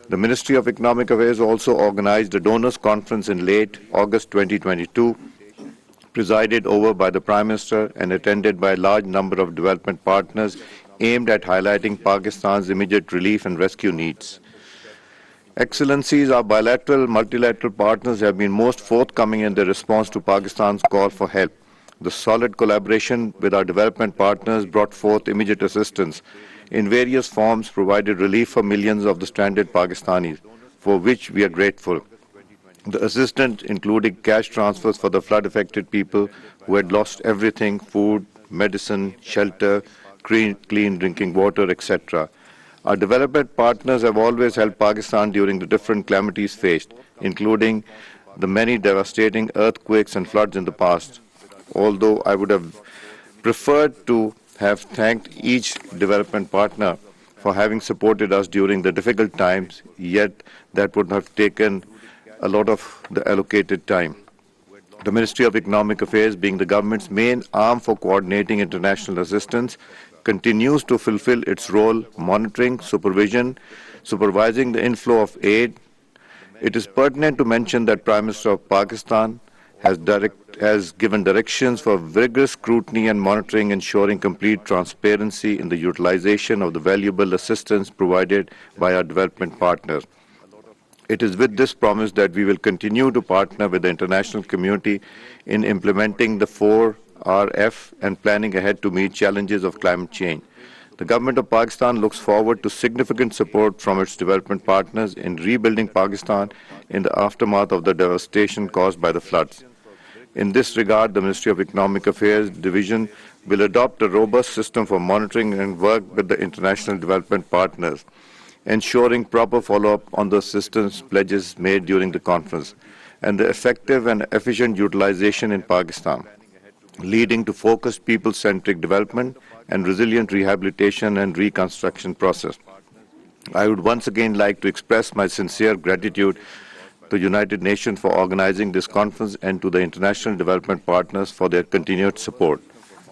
The Ministry of Economic Affairs also organized a donors conference in late August 2022, presided over by the Prime Minister and attended by a large number of development partners, aimed at highlighting Pakistan's immediate relief and rescue needs. Excellencies, our bilateral, multilateral partners have been most forthcoming in their response to Pakistan's call for help. The solid collaboration with our development partners brought forth immediate assistance in various forms, provided relief for millions of the stranded Pakistanis, for which we are grateful. The assistance included cash transfers for the flood-affected people who had lost everything: food, medicine, shelter, clean drinking water, etc. Our development partners have always helped Pakistan during the different calamities faced, including the many devastating earthquakes and floods in the past. Although I would have preferred to have thanked each development partner for having supported us during the difficult times, yet that would have taken a lot of the allocated time. The Ministry of Economic Affairs, being the government's main arm for coordinating international assistance, continues to fulfill its role monitoring, supervising the inflow of aid. It is pertinent to mention that Prime Minister of Pakistan has given directions for vigorous scrutiny and monitoring, ensuring complete transparency in the utilization of the valuable assistance provided by our development partners. It is with this promise that we will continue to partner with the international community in implementing the 4RF and planning ahead to meet challenges of climate change. The government of Pakistan looks forward to significant support from its development partners in rebuilding Pakistan in the aftermath of the devastation caused by the floods. In this regard, the Ministry of Economic Affairs Division will adopt a robust system for monitoring and work with the international development partners, ensuring proper follow-up on the assistance pledges made during the conference, and the effective and efficient utilization in Pakistan, leading to focused people-centric development and resilient rehabilitation and reconstruction process. I would once again like to express my sincere gratitude to the United Nations for organizing this conference and to the international development partners for their continued support.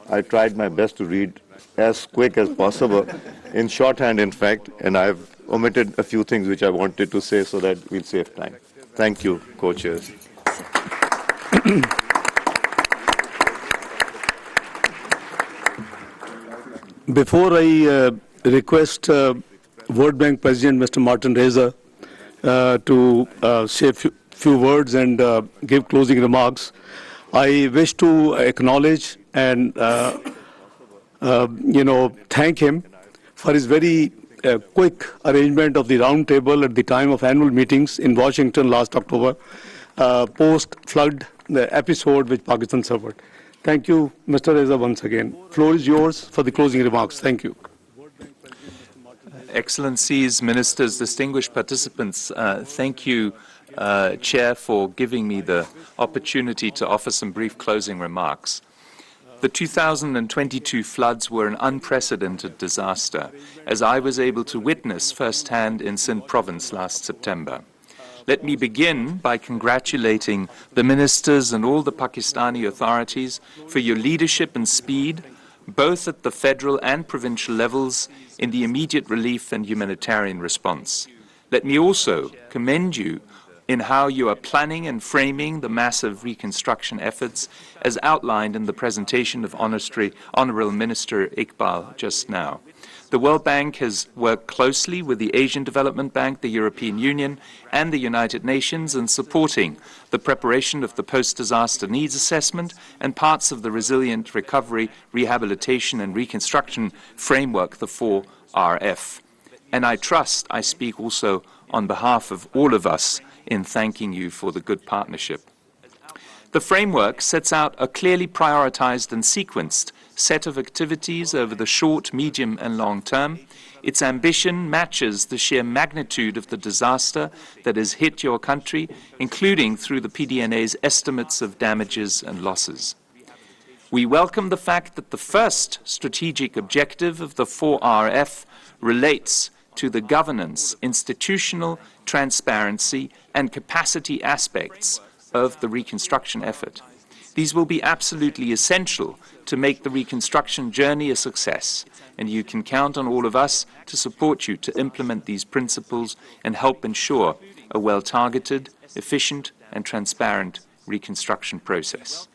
I tried my best to read as quick as possible, in shorthand in fact, and I've omitted a few things which I wanted to say so that we'll save time. Thank you, co-chairs. Before I request World Bank President Mr. Martin Reza to say a few words and give closing remarks, I wish to acknowledge and thank him for his very quick arrangement of the round table at the time of annual meetings in Washington last October, post-flood episode which Pakistan suffered. Thank you, Mr. Reza, once again. Floor is yours for the closing remarks. Thank you. Excellencies, ministers, distinguished participants, thank you, Chair, for giving me the opportunity to offer some brief closing remarks. The 2022 floods were an unprecedented disaster, as I was able to witness firsthand in Sindh province last September. Let me begin by congratulating the ministers and all the Pakistani authorities for your leadership and speed, both at the federal and provincial levels, in the immediate relief and humanitarian response. Let me also commend you in how you are planning and framing the massive reconstruction efforts as outlined in the presentation of Honourable Minister Iqbal just now. The World Bank has worked closely with the Asian Development Bank, the European Union and the United Nations in supporting the preparation of the post-disaster needs assessment and parts of the resilient recovery, rehabilitation and reconstruction framework, the 4RF. And I trust I speak also on behalf of all of us in thanking you for the good partnership. The framework sets out a clearly prioritized and sequenced set of activities over the short, medium and long term. Its ambition matches the sheer magnitude of the disaster that has hit your country, including through the PDNA's estimates of damages and losses. We welcome the fact that the first strategic objective of the 4RF relates to the governance, institutional transparency and capacity aspects of the reconstruction effort. These will be absolutely essential to make the reconstruction journey a success, and you can count on all of us to support you to implement these principles and help ensure a well-targeted, efficient and transparent reconstruction process.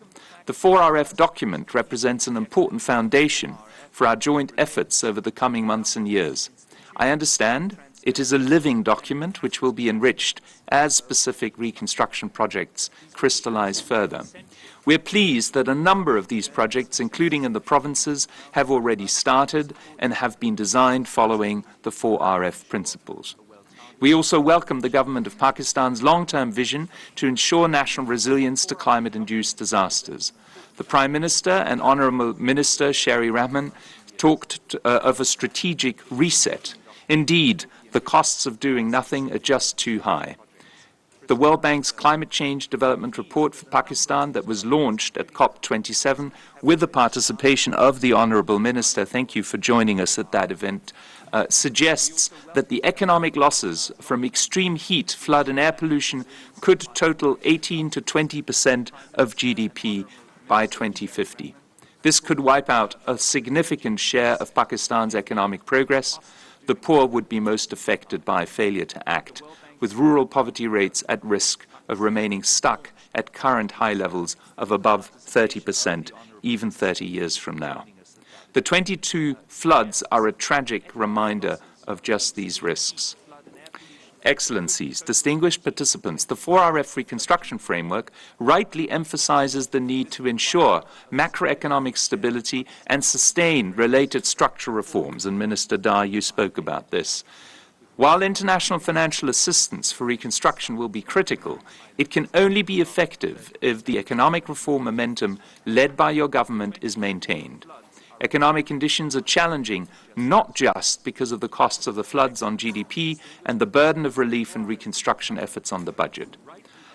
The 4RF document represents an important foundation for our joint efforts over the coming months and years. I understand it is a living document which will be enriched as specific reconstruction projects crystallize further. We are pleased that a number of these projects, including in the provinces, have already started and have been designed following the 4RF principles. We also welcome the government of Pakistan's long-term vision to ensure national resilience to climate-induced disasters. The Prime Minister and Honourable Minister Sherry Rahman talked of a strategic reset. Indeed, the costs of doing nothing are just too high. The World Bank's Climate Change Development Report for Pakistan that was launched at COP27 with the participation of the Honourable Minister, thank you for joining us at that event, suggests that the economic losses from extreme heat, flood and air pollution could total 18 to 20% of GDP by 2050. This could wipe out a significant share of Pakistan's economic progress. The poor would be most affected by failure to act, with rural poverty rates at risk of remaining stuck at current high levels of above 30%, even 30 years from now. The 22 floods are a tragic reminder of just these risks. Excellencies, distinguished participants, the 4RF reconstruction framework rightly emphasizes the need to ensure macroeconomic stability and sustain related structural reforms, and Minister Dar, you spoke about this. While international financial assistance for reconstruction will be critical, it can only be effective if the economic reform momentum led by your government is maintained. Economic conditions are challenging, not just because of the costs of the floods on GDP and the burden of relief and reconstruction efforts on the budget.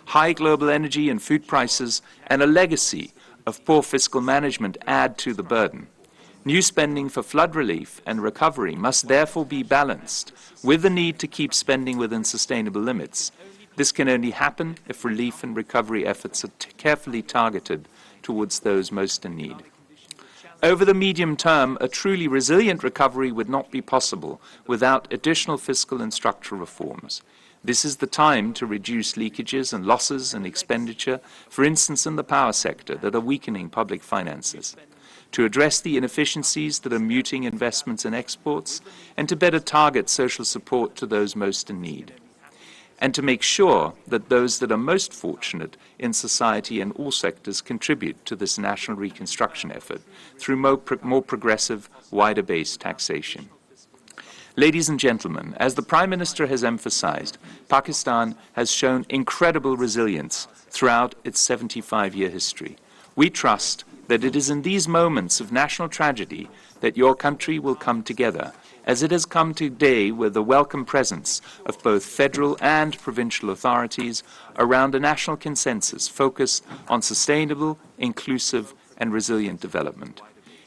High global energy and food prices and a legacy of poor fiscal management add to the burden. New spending for flood relief and recovery must therefore be balanced with the need to keep spending within sustainable limits. This can only happen if relief and recovery efforts are carefully targeted towards those most in need. Over the medium term, a truly resilient recovery would not be possible without additional fiscal and structural reforms. This is the time to reduce leakages and losses in expenditure, for instance in the power sector, that are weakening public finances, to address the inefficiencies that are muting investments and exports, and to better target social support to those most in need, and to make sure that those that are most fortunate in society and all sectors contribute to this national reconstruction effort through more progressive, wider-based taxation. Ladies and gentlemen, as the Prime Minister has emphasized, Pakistan has shown incredible resilience throughout its 75-year history. We trust that it is in these moments of national tragedy that your country will come together, as it has come today with the welcome presence of both federal and provincial authorities around a national consensus focused on sustainable, inclusive and resilient development.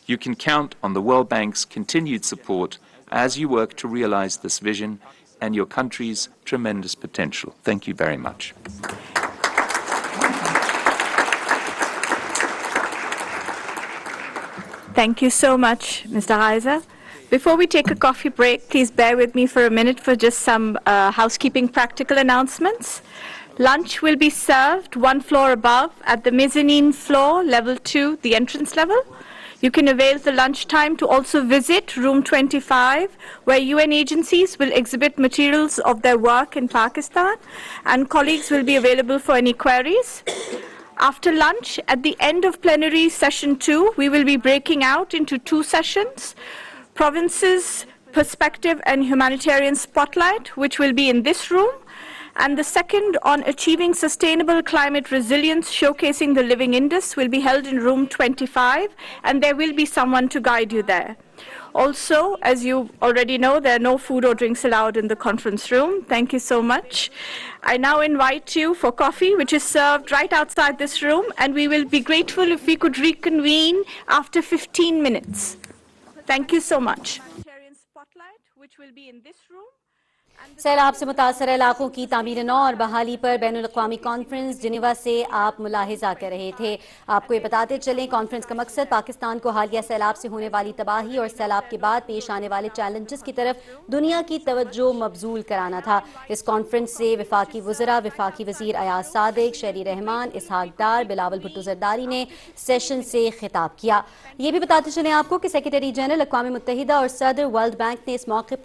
You can count on the World Bank's continued support as you work to realize this vision and your country's tremendous potential. Thank you very much. Thank you so much, Mr. Reiser. Before we take a coffee break, please bear with me for a minute for just some housekeeping practical announcements. Lunch will be served one floor above at the mezzanine floor, level 2, the entrance level. You can avail the lunchtime to also visit room 25, where UN agencies will exhibit materials of their work in Pakistan, and colleagues will be available for any queries. After lunch, at the end of plenary session 2, we will be breaking out into 2 sessions. Provinces, Perspective and Humanitarian Spotlight, which will be in this room, and the second on achieving sustainable climate resilience, showcasing the living Indus, will be held in room 25, and there will be someone to guide you there. Also, as you already know, there are no food or drinks allowed in the conference room. Thank you so much. I now invite you for coffee, which is served right outside this room, and we will be grateful if we could reconvene after 15 minutes. Thank you so much. Spotlight, which will be in this room. सैलाब से मुतासर इलाकों की तामीर नौ और बहाली पर बैनुल-अक़वामी conference Geneva से आप मुलाहिजा कर रहे थे। आपको ये बताते चलें, कॉन्फ्रेंस का मकसद पाकिस्तान को हालिया सैलाब से होने वाली तबाही और सैलाब के बाद पेश आने वाले चैलेंजेस की तरफ दुनिया की तवज्जो मबजूल कराना था। इस कॉन्फ्रेंस से वफाकी वज़रा, वफाकी वज़ीर अयाज सादिक, शहरी रहमान, इसहाक डार, बिलावल भुट्टो ज़रदारी ने सेशन से खिताब किया। ये भी बताते चलें आपको कि सेक्रेटरी जनरल अक़वाम मुत्तहिदा और सदर वर्ल्ड बैंक ने इस मौके पर